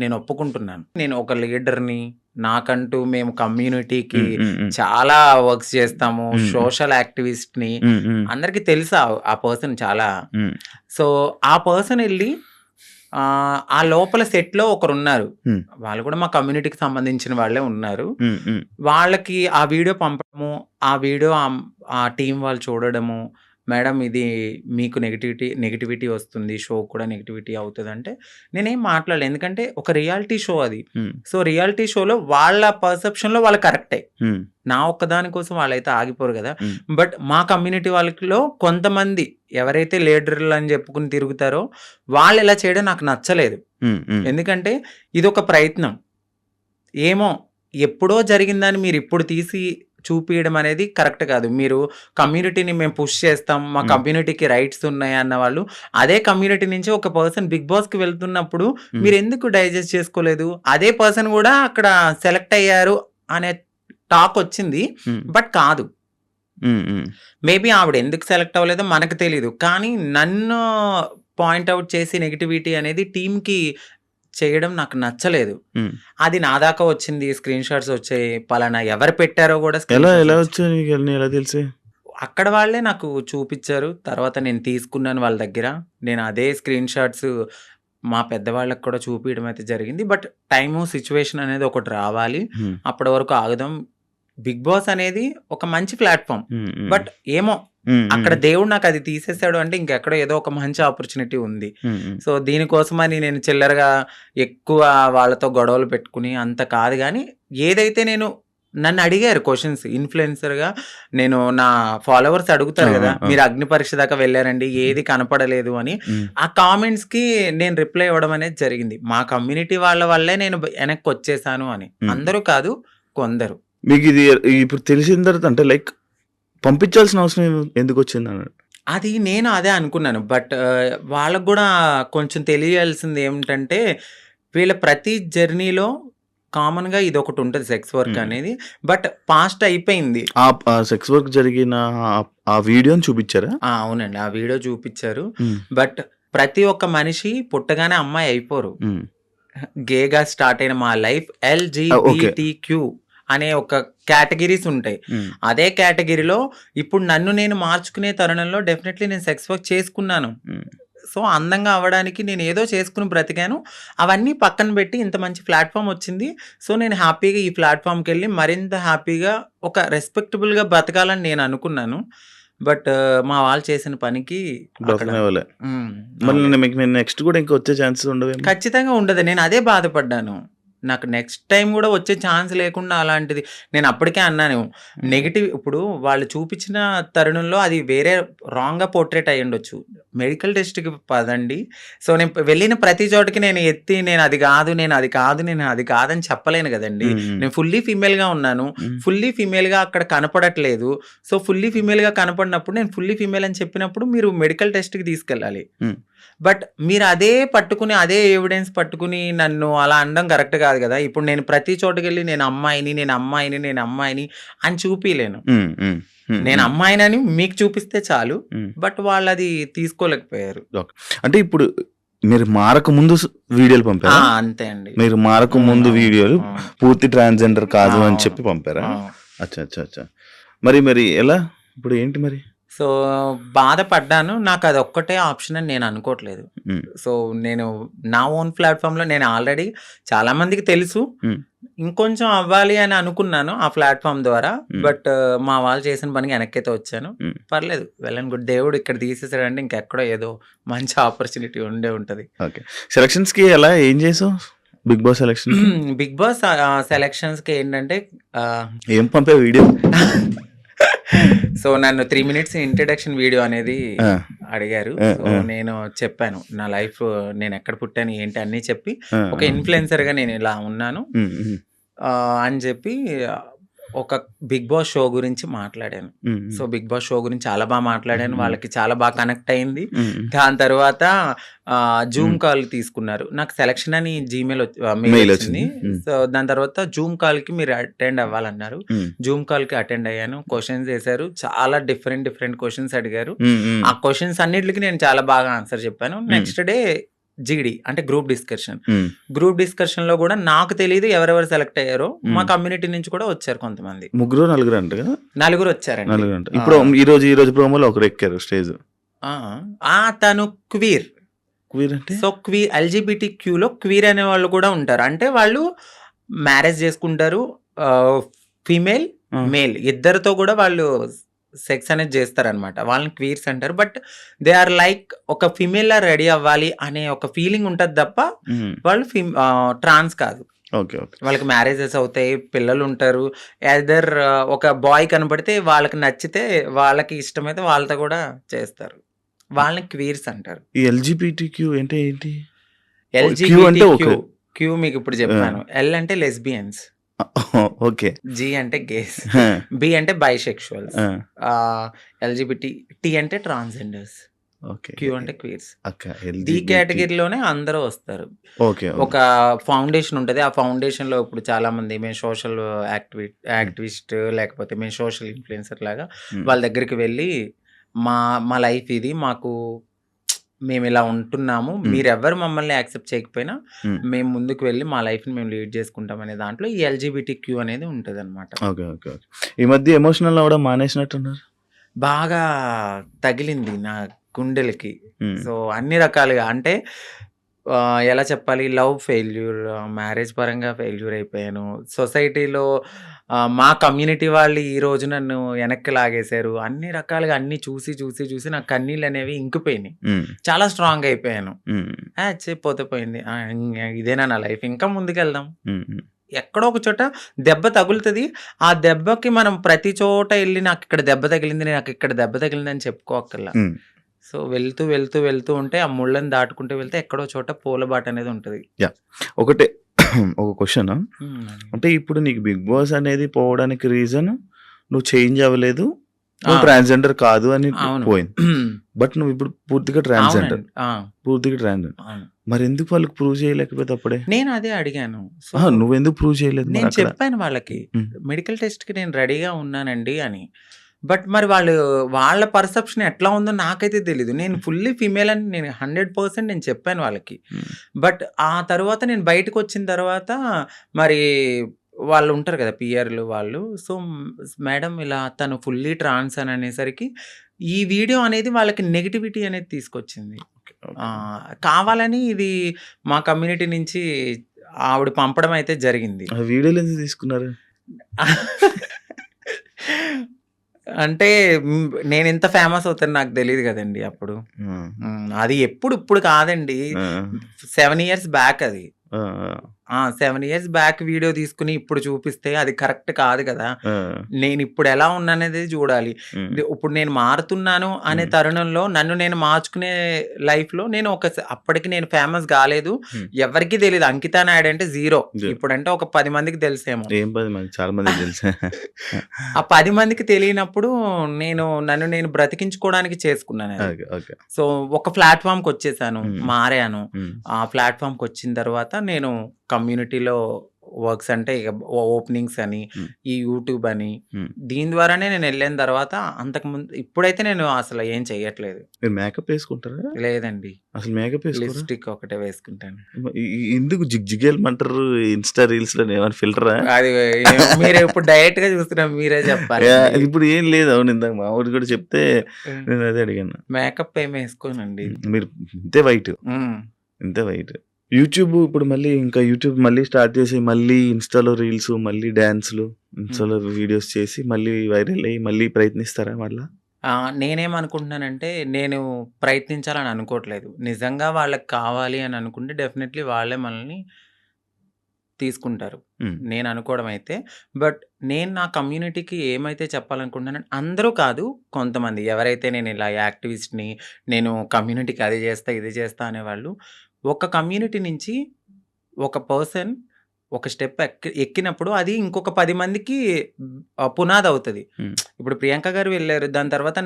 నేను ఒప్పుకుంటున్నాను. నేను ఒక లీడర్ని, నాకంటూ మేము కమ్యూనిటీకి చాలా వర్క్స్ చేస్తాము, సోషల్ యాక్టివిస్ట్ని, అందరికి తెలుసా ఆ పర్సన్ చాలా. సో ఆ పర్సన్ వెళ్ళి ఆ లోపల సెట్ లో ఒకరు ఉన్నారు, వాళ్ళు కూడా మా కమ్యూనిటీకి సంబంధించిన వాళ్ళే ఉన్నారు. వాళ్ళకి ఆ వీడియో పంపడము, ఆ వీడియో ఆ టీం వాళ్ళు చూడడము, మేడం ఇది మీకు నెగిటివిటీ వస్తుంది, షో కూడా నెగిటివిటీ అవుతుంది అంటే నేనేం మాట్లాడలేదు, ఎందుకంటే ఒక రియాలిటీ షో అది. సో రియాలిటీ షోలో వాళ్ళ పర్సెప్షన్ లో వాళ్ళు కరెక్టే, నా ఒక్కదాని కోసం వాళ్ళైతే ఆగిపోరు కదా. బట్ మా కమ్యూనిటీ వాళ్ళలో కొంతమంది ఎవరైతే లీడర్లు అని చెప్పుకుని తిరుగుతారో వాళ్ళు ఇలా చేయడం నాకు నచ్చలేదు. ఎందుకంటే ఇది ఒక ప్రయత్నం, ఏమో ఎప్పుడో జరిగిందని మీరు ఇప్పుడు తీసి చూపించడం అనేది కరెక్ట్ కాదు. మీరు కమ్యూనిటీని మేము పుష్ చేస్తాం, మా కమ్యూనిటీకి రైట్స్ ఉన్నాయి అన్న వాళ్ళు అదే కమ్యూనిటీ నుంచి ఒక పర్సన్ బిగ్ బాస్ కి వెళ్తున్నప్పుడు మీరు ఎందుకు డైజెస్ట్ చేసుకోలేదు? అదే పర్సన్ కూడా అక్కడ సెలెక్ట్ అయ్యారు అనే టాక్ వచ్చింది, బట్ కాదు. మేబీ ఆవిడ ఎందుకు సెలెక్ట్ అవ్వలేదో మనకు తెలీదు, కానీ నన్ను పాయింట్అవుట్ చేసి నెగిటివిటీ అనేది టీంకి చేయడం నాకు నచ్చలేదు. అది నా దాకా వచ్చింది, స్క్రీన్ షాట్స్ వచ్చాయి, పలానా ఎవరు పెట్టారో కూడా ఎలా తెలిసి అక్కడ వాళ్ళే నాకు చూపించారు. తర్వాత నేను తీసుకున్నాను వాళ్ళ దగ్గర, నేను అదే స్క్రీన్ షాట్స్ మా పెద్దవాళ్ళకి కూడా చూపించడం అయితే జరిగింది. బట్ టైము సిచ్యువేషన్ అనేది ఒకటి రావాలి, అప్పటి వరకు ఆగుదాం. బిగ్ బాస్ అనేది ఒక మంచి ప్లాట్ఫామ్, బట్ ఏమో అక్కడ దేవుడు నాకు అది తీసేసాడు అంటే ఇంకెక్కడో ఏదో ఒక మంచి ఆపర్చునిటీ ఉంది. సో దీనికోసమని నేను చిల్లరగా ఎక్కువ వాళ్ళతో గొడవలు పెట్టుకుని అంత కాదు, కానీ ఏదైతే నేను నన్ను అడిగారు క్వశ్చన్స్ ఇన్ఫ్లుయెన్సర్ గా, నేను నా ఫాలోవర్స్ అడుగుతారు కదా మీరు అగ్ని పరీక్ష దాకా వెళ్ళారండి ఏది కనపడలేదు అని, ఆ కామెంట్స్ కి నేను రిప్లై ఇవ్వడం అనేది జరిగింది. మా కమ్యూనిటీ వాళ్ళ వల్లే నేను వెనక్కి వచ్చేసాను అని. అందరూ కాదు, కొందరు. మీకు ఇది ఇప్పుడు తెలిసిన తర్వాత అంటే లైక్ పంపించాల్సిన అవసరం ఎందుకు వచ్చింది అన్నాడు? అది నేను అదే అనుకున్నాను, బట్ వాళ్ళకు కూడా కొంచెం తెలియాల్సింది ఏమిటంటే వీళ్ళ ప్రతి జర్నీలో కామన్ గా ఇది ఒకటి ఉంటుంది సెక్స్ వర్క్ అనేది, బట్ పాస్ట్ అయిపోయింది. ఆ సెక్స్ వర్క్ జరిగిన ఆ వీడియోని చూపించారా? అవునండి, ఆ వీడియో చూపించారు. బట్ ప్రతి ఒక్క మనిషి పుట్టగానే అమ్మాయి అయిపోరు. గేగా స్టార్ట్ అయిన మా లైఫ్ LGBTQ అనే ఒక కేటగిరీస్ ఉంటాయి. అదే కేటగిరీలో ఇప్పుడు నన్ను నేను మార్చుకునే తరుణంలో డెఫినెట్లీ నేను సెక్స్ వర్క్ చేసుకున్నాను. సో అందంగా అవ్వడానికి నేను ఏదో చేసుకుని బ్రతికాను. అవన్నీ పక్కన పెట్టి ఇంత మంచి ప్లాట్ఫామ్ వచ్చింది. సో నేను హ్యాపీగా ఈ ప్లాట్ఫామ్కి వెళ్ళి మరింత హ్యాపీగా ఒక రెస్పెక్టబుల్గా బ్రతకాలని నేను అనుకున్నాను. బట్ మా వాళ్ళు చేసిన పనికి నెక్స్ట్ కూడా ఇంకా వచ్చే ఛాన్సెస్ ఉండవు. ఖచ్చితంగా ఉండదు. నేను అదే బాధపడ్డాను. నాకు నెక్స్ట్ టైం కూడా వచ్చే ఛాన్స్ లేకుండా అలాంటిది నేను అప్పటికే అన్నాను. నెగిటివ్ ఇప్పుడు వాళ్ళు చూపించిన తరుణంలో అది వేరే రాంగ్గా పోర్ట్రేట్ అయ్యి ఉండొచ్చు. మెడికల్ టెస్ట్‌కి పదండి. సో, నేను వెళ్ళిన ప్రతి చోటకి నేను ఎత్తి నేను అది కాదు, నేను అది కాదు, నేను అది కాదని చెప్పలేను కదండీ. హ్మ్. నేను ఫుల్లీ ఫీమేల్‌గా ఉన్నాను. హ్మ్. ఫుల్లీ ఫీమేల్‌గా అక్కడ కనపడట్లేదు. సో, ఫుల్లీ ఫీమేల్‌గా కనపడినప్పుడు నేను ఫుల్లీ ఫీమేల్ అని చెప్పినప్పుడు మీరు మెడికల్ టెస్ట్‌కి తీసుకెళ్ళాలి. హ్మ్. బట్ మీరు అదే పట్టుకుని, అదే ఎవిడెన్స్ పట్టుకుని నన్ను అలా అనడం కరెక్ట్ కాదు కదా! ఇప్పుడు నేను ప్రతి చోటకెళ్ళి నేను అమ్మాయిని, నేను అమ్మాయిని, నేను అమ్మాయిని అని చూపియలేను. హ్మ్. హ్మ్. హ్మ్. నేను అమ్మాయినని మీకు చూపిస్తే చాలు. హ్మ్. బట్ వాళ్ళది తీసుకోలేకపోయారు. ఓకే. అంటే ఇప్పుడు మీరు మారకముందు వీడియోలు ఆ! పంపారా? అంతే అండి. మీరు మారకముందు అవును. వీడియోలు అవును. పూర్తి ట్రాన్స్‌జెండర్ కాదు అని అవును. చెప్పి పంపారా? అవును. అచ్చా! అచ్చా! అచ్చా! మరి ఎలా? ఇప్పుడు ఏంటి మరి? సో, బాధపడ్డాను. నాకదొక్కటే ఆప్షన్ అని నేను అనుకోవట్లేదు. హ్మ్. సో, నేను నా ఓన్ ప్లాట్‌ఫామ్‌లో నేను ఆల్రెడీ చాలా మందికి తెలుసు. హ్మ్. ఇంకొంచెం అవ్వాలి అని అనుకున్నాను ఆ ప్లాట్‌ఫామ్ ద్వారా. హ్మ్. బట్ మా వాళ్ళు చేసిన పనికి వెనక్కైతే వచ్చాను. హ్మ్. పర్లేదు. Well and good. దేవుడు ఇక్కడ తీసేసాడంటే ఇంకెక్కడో ఏదో మంచి ఆపర్చునిటీ ఉండే ఉంటది. ఓకే. సెలక్షన్స్‌కి ఏం చేసావు? బిగ్ బాస్ సెలక్షన్‌కి? బిగ్ బాస్ సెలక్షన్స్‌కి ఏంటంటే ఆహ్, ఏం పంపావు వీడియో? సో, నన్ను 3 మినిట్స్ ఇంట్రడక్షన్ వీడియో అనేది ఆ! అడిగారు. ఆ! సో, ఆ! నేను చెప్పాను. నా లైఫ్ నేనెక్కడ పుట్టాను, ఏంటి అన్నీ చెప్పి ఆ! ఒక ఆ! ఇన్‌ఫ్లుయెన్సర్‌గా నేనిలా ఉన్నాను హ్మ్. హ్మ్. అని చెప్పి ఒక బిగ్ బాస్ షో గురించి మాట్లాడాను. హ్మ్. సో, హ్మ్. బిగ్ బాస్ షో గురించి చాలా బా మాట్లాడాను. హ్మ్. వాళ్ళకి చాలా బాగా కనెక్ట్ అయింది. హ్మ్. దాని తర్వాత జూమ్ హ్మ్. కాల్ తీసుకున్నారు. నాకు సెలక్షన్ అని మెయిల్ మెయిల్ వచ్చింది. వచ్చింది. హ్మ్. సో, దాని తర్వాత జూమ్ కాల్‌కి మీరు అటెండ్ అవ్వాలన్నారు. హ్మ్. జూమ్ కాల్‌కి అటెండ్ అయ్యాను. క్వెషన్స్ ఏసారు. చాలా డిఫరెంట్ క్వెషన్స్ అడిగారు. హ్మ్. హ్మ్. ఆ క్వెషన్స్ అన్నిట్లికి నేను చాలా బాగా ఆన్సర్ చెప్పాను. హ్మ్. నెక్స్ట్ డే జీడీ అంటే గ్రూప్ డిస్కషన్. హ్మ్. గ్రూప్ డిస్కషన్‌లో గూడా నాకు తెలీదు ఎవరెవరు సెలెక్ట్ అయ్యారో. మా హ్మ్. కమ్యూనిటీ నుంచి కూడా వచ్చారు కొంతమంది. ముగ్గురో, నలుగురో అంట కదా? నలుగురొచ్చారండి. నలుగురంట. ఆ! ఇప్పుడు ఈరోజు ప్రోమోలో ఒకరు ఎక్కారు స్టేజ్. ఆ! తను క్వీర్. క్వీర్ అంటే? సో, ఎల్‌జీబీటీక్యూలో క్వీర్ అనేవాళ్ళు కూడా ఉంటారు. అంటే వాళ్ళు మ్యారేజ్ చేసుకుంటారు. ఆహ్, ఫీమేల్, ఆ! మేల్ ఇద్దరితో కూడా వాళ్ళు సెక్స్ అనేది చేస్తారనమాట. వాళ్ళని క్వీర్స్ అంటారు. బట్ దే ఆర్ లైక్ ఒక ఫీమేల్‌లా రెడీ అవ్వాలి అనే ఒక ఫీలింగ్ ఉంటది తప్ప హ్మ్. వాళ్ళు ట్రాన్స్ కాదు. ఓకే. ఓకే. వాళ్ళకి మ్యారేజెస్ అవుతాయి. పిల్లలుంటారు. ఎయిదర్ ఒక బాయ్ కనపడితే వాళ్ళకి నచ్చితే వాళ్ళకి ఇష్టమైతే వాళ్ళతో కూడా చేస్తారు. వాళ్ళని క్వీర్స్ అంటారు. ఈ ఎల్‌జీబీటీక్యూ అంటే ఏంటి? క్యూ అంటే ఎల్‌జీబీటీక్యూ. ఓకే. క్యూ మీకిప్పుడు ఆ! జెప్పాను. ఎల్ అంటే లెస్బియన్స్. ఓకే. జీ అంటే గేస్. ఆ! బి అంటే బైసెక్షువల్స్. ఆ! ఎల్‌జీబీటీ టీ అంటే ట్రాన్స్‌జెండర్స్. ఓకే. క్యూ అంటే క్వీర్స్. అక్క డి ఎల్‌జీబీటీ. కేటగిరీలోనే అందరూ వస్తారు. ఓకే. ఒక ఫౌండేషన్ ఉంటది. ఆ ఫౌండేషన్‌లో ఇప్పుడు చాలామంది మేము సోషల్ హ్మ్. యాక్టివిస్ట్ లేకపోతే మేము సోషల్ ఇన్‌ఫ్లుయెన్సర్ లాగా హ్మ్. వాళ్ళ దగ్గరికి వెళ్ళి మా మా లైఫ్ ఇది. మేమిలా ఉంటున్నాము. హ్మ్. మీరెవ్వరు మమ్మల్ని యాక్సెప్ట్ చేయకపోయినా హ్మ్. మేము ముందుకు వెళ్ళి మా లైఫ్‌ని మేము లీడ్ చేసుకుంటాం అనే దాంట్లో ఈ ఎల్‌జీబీటీక్యూ అనేది ఉంటదనమాట. ఓకే. ఓకే. ఓకే. ఈ మధ్య ఎమోషనల్ అవ్వడం మానేసినట్టున్నారు? బాగా తగిలింది నా గుండెలకి. హ్మ్. సో, అన్ని రకాలుగా అంటే ఎలా చెప్పాలి? లవ్ ఫెయిల్యూర్, మ్యారేజ్ పరంగా ఫెయిల్యూర్ అయిపోయాను. సొసైటీలో మా కమ్యూనిటీ వాళ్ళు ఈరోజు నన్ను వెనక్కి లాగేశారు. అన్ని రకాలుగా అన్నీ చూసి నా కన్నీళ్ళనేవి ఇంకిపోయినాయి. హ్మ్. చాలా స్ట్రాంగ్ అయిపోయాను. హ్మ్. పోతే పోయింది. ఇదేనా నా లైఫ్ ఇంకా ముందుకెళ్దాం. హ్మ్. హ్మ్. ఎక్కడో ఒక చోట దెబ్బ తగులుతది. ఆ దెబ్బకి మనం ప్రతి చోట ఎళ్లి నాకిక్కడ దెబ్బ తగిలింది, నాకిక్కడ దెబ్బ తగిలిందని చెప్పుకోక్కర్లా. హ్మ్. సో, వెళ్తూ ఉంటే ఆ ముళ్ళని దాటుకుంటూ వెళ్తే ఎక్కడో చోట పూలబాటనేది ఉంటది. యాహ్! ఒకటే ఒక క్వెషను. హ్మ్. అంటే ఇప్పుడు నీకు 'బిగ్ బాస్' అనేది పోవడానికి రీజన్ నువ్వు చేంజ్ అవ్వలేదు. నువ్వు ఆ! ట్రాన్స్‌జెండర్ కాదు అని అవును. పోయింది. బట్ నువ్విప్పుడు పూర్తిగా ట్రాన్స్‌జెండర్. అవునండి. పూర్తిగా ట్రాన్స్‌జెండర్. అవును. మరెందుకు వాళ్ళకి ప్రూవ్ చేయలేకపోయావు అప్పుడే? నేను అదే అడిగాను. సో, అహా! నువ్వెందుకు ప్రూవ్ చేయలేదు నేను మరక్కడ? చెప్పాను వాళ్ళకి. హ్మ్. మెడికల్ టెస్ట్‌కి నేను రెడీగా ఉన్నానండి అని. బట్ మరి వాళ్ళ పర్సెప్షన్ ఎట్లా ఉందో నాకైతే తెలీదు. నేను ఫుల్లీ ఫీమేల్ అని నేను 100% నేను చెప్పాను వాళ్ళకి. హ్మ్. బట్ ఆ తరువాత నేను బయటకొచ్చిన తర్వాత మరి వాళ్ళుంటారు కదా! పీఆర్‌లు వాళ్ళు. సో, మేడం ఇలా తను ఫుల్లీ ట్రాన్స్ అని అనేసరికి ఈ వీడియో అనేది వాళ్ళకి నెగటివిటీ అనేది తీసుకొచ్చింది. ఓకే. ఓకే. కావాలని ఇది మా కమ్యూనిటీ నుంచి ఆవిడ పంపడం అయితే జరిగింది. ఆ వీడియోలు ఎందుకు తీసుకున్నారు? అంటే నేనింత ఫేమస్ అవుతానని నాకు తెలీదు గదండీ అప్పుడు. ఆ! అది ఇప్పుడు కాదండి. ఆ! 7 ఇయర్స్ బ్యాక్ అది. ఆ! ఆ! 7 ఇయర్స్ బ్యాక్ వీడియో తీసుకుని ఇప్పుడు చూపిస్తే అది కరెక్ట్ కాదు కదా! ఆ! నేను ఇప్పుడు ఎలా ఉన్నాననేది చూడాలి. హ్మ్. ఇప్పుడు నేను మారుతున్నాను అనే హ్మ్. తరుణంలో నన్ను నేను మార్చుకునే లైఫ్‌లో నేను అప్పటికి నేను ఫేమస్ కాలేదు. హ్మ్. ఎవరికీ తెలీదు. అంకితా నాయుడు అంటే జీరో. జ ఇప్పుడంటే ఒక 10 మందికి తెలుసేమో. ఏం 10 మంది చాలా మందికి తెలుసు. ఆ 10 మందికి తెలియనప్పుడు నన్ను నేను బ్రతికించుకోవడానికి చేసుకున్నానది. ఓకే. ఓకే. సో, ఒక ప్లాట్‌ఫార్మ్‌కొచ్చేసాను. హ్మ్. మారాను. హ్మ్. ఆ ప్లాట్‌ఫార్మ్‌కొచ్చిన తర్వాత నేను కమ్యూనిటీలో వర్క్స్ అంటే ఇక ఓపెనింగ్స్ అని, హ్మ్. ఈ యూట్యూబ్ అని, హ్మ్. దీని ద్వారానే నేనెళ్ళిన తర్వాత అంతకుముందు ఇప్పుడైతే నేను అసలు ఏం చెయ్యట్లేదు. మీరు మేకప్ ఏసుకుంటారా? లేదండి. అసలు మేకప్ ఏసుకోరా? లిప్‌స్టిక్ ఒకటే వేసుకుంటాను. ఎందుకు జిగేలమంటారు ఇన్‌స్టా రీల్స్‌లోని ఏమైనా ఫిల్టరా? అది మీరు ఇప్పుడు డైరెక్ట్‌గా చూస్తున్నారు. మీరే చెప్పాలండి. ఇప్పుడు ఏం లేదు. అవును ఇందాక మావోడు కూడా చెప్తే హ్మ్. నేను అదే అడిగాను. మేకప్ ఏమి ఏసుకోనండి. మీరు ఇంతే వైట్. హ్మ్. ఇంతే వైట్. యూట్యూబ్ ఇప్పుడు మళ్ళీ ఇంకా యూట్యూబ్ మళ్ళీ స్టార్ట్ చేసి మళ్ళీ ఇన్‌స్టాలో రీల్స్, మళ్ళీ డాన్స్‌లు, హ్మ్. ఇన్‌స్టాలో వీడియోస్ చేసి మళ్ళీ వైరల్ అయ్యి మళ్ళీ ప్రయత్నిస్తారా మళ్ళా? నేనేమనుకుంటున్నానంటే, నేను ప్రయత్నించాలని అనుకోవట్లేదు. నిజంగా వాళ్ళకి కావాలి అని అనుకుంటే డెఫినెట్‌లీ వాళ్ళే మనల్ని తీసుకుంటారు. హ్మ్. నేననుకోవడం అయితే. బట్ నేను నా కమ్యూనిటీకి ఏమైతే చెప్పాలనుకుంటున్నానంటే అందరూ కాదు, కొంతమంది ఎవరైతే నేను ఇలా యాక్టివిస్ట్‌ని, నేను కమ్యూనిటీకి అది చేస్తా, ఇది చేస్తా అనేవాళ్ళు, ఒక కమ్యూనిటీ నుంచి ఒక పర్సన్ ఒక స్టెప్ ఎక్కినప్పుడు అది ఇంకొక 10 మందికి పునాదవుతది. హ్మ్. ఇప్పుడు ప్రియాంక గారు వెళ్లారు. దాని తర్వాత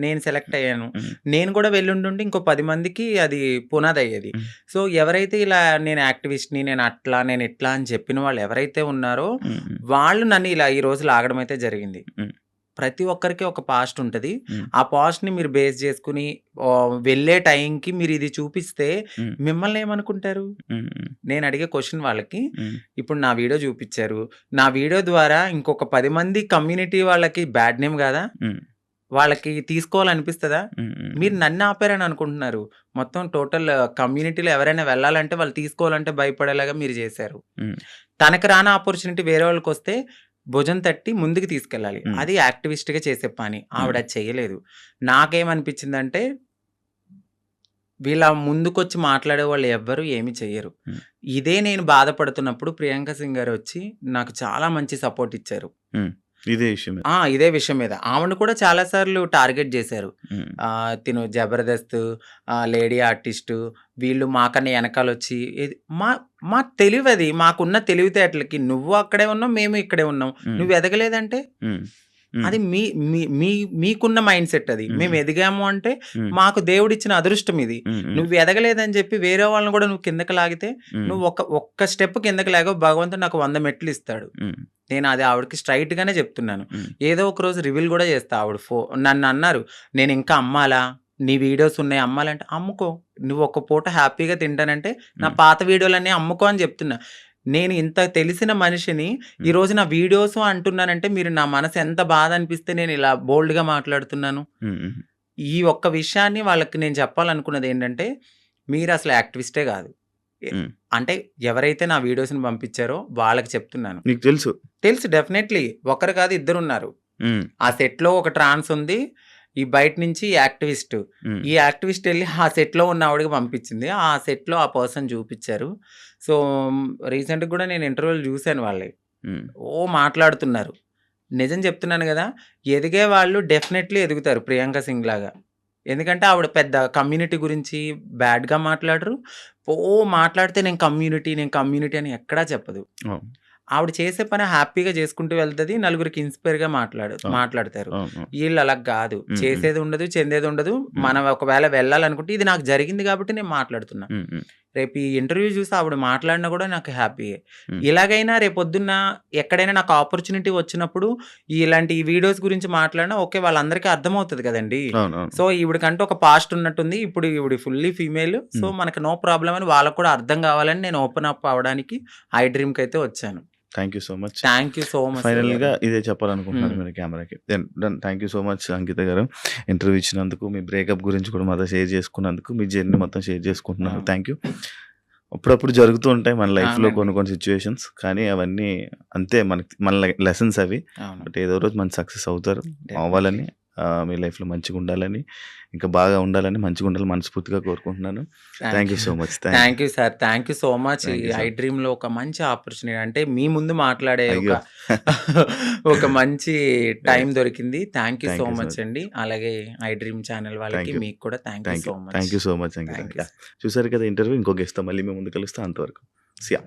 నేను సెలెక్ట్ అయ్యాను. హ్మ్. నేను కూడా వెళ్ళుండుంటే ఇంకో 10 మందికి అది పునాదయ్యేది. హ్మ్. సో, ఎవరైతే ఇలా నేను యాక్టివిస్ట్‌ని, నేను అట్లా, నేను ఇట్లా అని చెప్పిన వాళ్ళు ఎవరైతే ఉన్నారో, హ్మ్. హ్మ్. వాళ్ళు నన్ను ఇలా ఈ రోజు లాగడం అయితే జరిగింది. హ్మ్. ప్రతి ఒక్కరికి ఒక పాస్ట్ ఉంటది. హ్మ్. ఆ పాస్ట్‌ని మీరు బేస్ చేసుకొని వెళ్ళే టైంకి మీరు ఇది చూపిస్తే హ్మ్. మిమ్మల్ని ఏమనుకుంటారు? హ్మ్. హ్మ్. నేను అడిగే క్వెషన్ వాళ్ళకి, హ్మ్. ఇప్పుడు నా వీడియో చూపిచ్చారు. నా వీడియో ద్వారా ఇంకొక 10 మంది కమ్యూనిటీ వాళ్ళకి బ్యాడ్ నేమ్ గాదా? హ్మ్. వాళ్ళకి తీసుకోవాలనిపిస్తదా? హ్మ్. హ్మ్. మీరు నన్ను ఆపారని అనుకుంటున్నారు. మొత్తం టోటల్ కమ్యూనిటీలో ఎవరైనా వెళ్ళాలంటే వాళ్ళు తీసుకోవాలంటే భయపడేలాగా మీరు చేశారు. హ్మ్. తనకు రాని ఆపర్చునిటీ వేరే వాళ్ళకొస్తే భుజం తట్టి ముందుకు తీసుకెళ్ళాలి. హ్మ్. అది యాక్టివిస్ట్‌గా చేసే పని. ఆవిడ హ్మ్. అది చేయలేదు. నాకేమనిపించిందంటే వీళ్ళ ముందుకొచ్చి మాట్లాడేవాళ్ళు ఎవ్వరు ఏమి చెయ్యరు. హ్మ్. ఇదే నేను బాధపడుతున్నప్పుడు ప్రియాంక సింగ్ గారొచ్చి నాకు చాలా మంచి సపోర్ట్ ఇచ్చారు. హ్మ్. ఇదే విషయం మీద. ఇదే విషయం మీద. ఆమెను కూడా చాలా సార్లు టార్గెట్ జేశారు. హ్మ్. తిను 'జబర్దస్త్', లేడీ ఆర్టిస్టు వీళ్ళు మాకన్నా ఎనకాలొచ్చి మా మా తెలివది. మాకున్న తెలివితేటలకి నువ్వు అక్కడే ఉన్నావు, మేము ఇక్కడే ఉన్నాం. హ్మ్. నువ్వు ఎదగలేదంటే హ్మ్. హ్మ్. అది మీ మీ మీ మీకున్న మైండ్‌సెట్ అది. హ్మ్. మేము ఎదిగాము అంటే హ్మ్. మాకు దేవుడిచ్చిన అదృష్టం ఇది. హ్మ్. హ్మ్. నువ్వు ఎదగలేదని చెప్పి వేరే వాళ్ళని కూడా నువ్వు కిందకి లాగితే హ్మ్. నువ్వు ఒక్క స్టెప్ కిందకి లాగావు భగవంతుడు నాకు 100 మెట్లు ఇస్తాడు. హ్మ్. నేను అది ఆవిడకి స్ట్రెయిట్‌గానే చెప్తున్నాను. హ్మ్. ఏదో ఒక రోజు రివీల్ కూడా చేస్తా. ఆవిడ నన్నన్నారు, "నేను ఇంకా అమ్మాలా? నీ వీడియోస్ ఉన్నాయి అమ్మాలంటే" అమ్ముకో. నువ్వు ఒక పూట హ్యాపీగా తింటానంటే నా హ్మ్. పాత వీడియోలన్నీ అమ్ముకో అని చెప్తున్నా. నేను ఇంత తెలిసిన మనిషిని హ్మ్. ఈరోజు నా వీడియోస్ అంటున్నానంటే మీరు నా మనసు ఎంత బాధ అనిపిస్తే నేను ఇలా బోల్డ్‌గా మాట్లాడుతున్నాను. హ్మ్. హ్మ్. ఈ ఒక్క విషయాన్ని వాళ్ళకి నేను చెప్పాలనుకున్నదేంటంటే, మీరసలు యాక్టివిస్టే గాదు. ఎ హ్మ్. అంటే ఎవరైతే నా వీడియోస్‌ని పంపించారో వాళ్ళకి చెప్తున్నాను. నీకు తెలుసు. తెలుసు డెఫినైట్‌లీ. ఒకరు కాదు ఇద్దరున్నారు. హ్మ్. ఆ సెట్‌లో ఒక ట్రాన్స్ ఉంది. ఈ బయట నుంచి యాక్టివిస్ట్. హ్మ్. ఈ యాక్టివిస్ట్ ఎళ్లి ఆ సెట్‌లో ఉన్న ఆవిడకి పంపించింది. ఆ సెట్‌లో ఆ పర్సన్ చూపిచ్చారు. సో, రీసెంట్‌గా గూడా నేను ఇంటర్వ్యూలు జూసాను వాళ్ళయి. హ్మ్. మాట్లాడుతున్నారు. నిజం చెప్తున్నాను గదా! ఎదిగే వాళ్ళు డెఫినైట్‌లీ ఎదుగుతారు 'ప్రియాంక సింగ్' లాగా. ఎందుకంటే ఆవిడ పెద్ద కమ్యూనిటీ గురించి బ్యాడ్‌గా మాట్లాడరు. మాట్లాడితే నేను కమ్యూనిటీ అని ఎక్కడా చెప్పదు. అవును. ఆవిడ చేసే పని హ్యాపీగా చేసుకుంటూ వెళ్తది. నలుగురికి ఇన్‌స్పైర్‌గా అవును. మాట్లాడతారు. అవును. అవును. ఈళ్ళు అలా గాదు. హ్మ్. హ్మ్. చేసేది ఉండదు, చెందేది ఉండదు. హ్మ్. మనం ఒకవేళ వెళ్ళాలనుకుంటే ఇది నాకు జరిగింది గాబట్టి నేను మాట్లాడుతున్నా. హ్మ్. హ్మ్. రేపు ఈ ఇంటర్వ్యూ చూసి ఆవిడ మాట్లాడినా గూడా నాకు హ్యాపీయే. హ్మ్. ఇలాగైనా రేపొద్దున్న ఎక్కడైనా నాకు ఆపర్చునిటీ వచ్చినప్పుడు ఇలాంటి ఈ వీడియోస్ గురించి మాట్లాడినా ఓకే. వాళ్ళందరికీ అర్థమవుతది కదండీ! అవునవును. సో, ఈవిడకంటూ ఒక పాస్ట్ ఉన్నట్టుంది. ఇప్పుడు ఈవిడ ఫుల్లీ ఫీమేల్. సో, హ్మ్. మనకు నో ప్రాబ్లమ్ అని వాళ్ళకి కూడా అర్థం కావాలని నేను ఓపెన్ అప్ అవ్వడానికి ఐ డ్రీమ్‌కైతే వచ్చాను. Thank you so much. Thank you so much Shreya ఫైనల్‌గా గారు. ఇదే చెప్పాలనుకుంటున్నారు హ్మ్. మీరు కెమెరాకి. Done. Thank you so much Ankita గారు. ఇంటర్వ్యూ ఇచ్చినందుకు, మీ బ్రేకప్ గురించి కూడా మాతో షేర్ చేసుకున్నందుకు, మీ జర్నీ మొత్తం షేర్ చేసుకుంటున్నారు. అవును. Thank you. అప్పుడప్పుడు జరుగుతూ ఉంటాయి మన లైఫ్‌లో అవునండి. కొన్ని కొన్ని సిట్యుయేషన్స్. కానీ అవన్నీ అంతే మన లెసన్స్ అవి. అవును. బట్ ఏదో రోజు మంచి సక్సెస్ అవుతారు. డెఫినైట్‌లీ. అవ్వాలని మీ లైఫ్‌లో మంచిగుండాలని, ఇంకా బాగా ఉండాలని, మంచిగుండాలని మనస్ఫూర్తిగా కోరుకుంటున్నాను. Thank you so much. Thank you sir. Thank you so much. ఈ థ్యాంక్ యూ ఐ సార్. డ్రీమ్‌లో ఒక మంచి ఆపర్చునిటీ అంటే మీ ముందు మాట్లాడే అయ్యో! ఒక మంచి టైం దొరికింది. Thank you thank so you so much much. అండి. అలాగే ఐ డ్రీమ్ ఛానల్ వాళ్ళకి థ్యాంక్ యూ. మీకు కూడా thank you thank you. So much. Thank you so much Ankita. Thank you. చూసారు కదా ఇంటర్వ్యూ. ఇంకో గెస్ట్‌తో మళ్ళీ మేము ముందు కలుస్తా. అంతవరకు. సియా.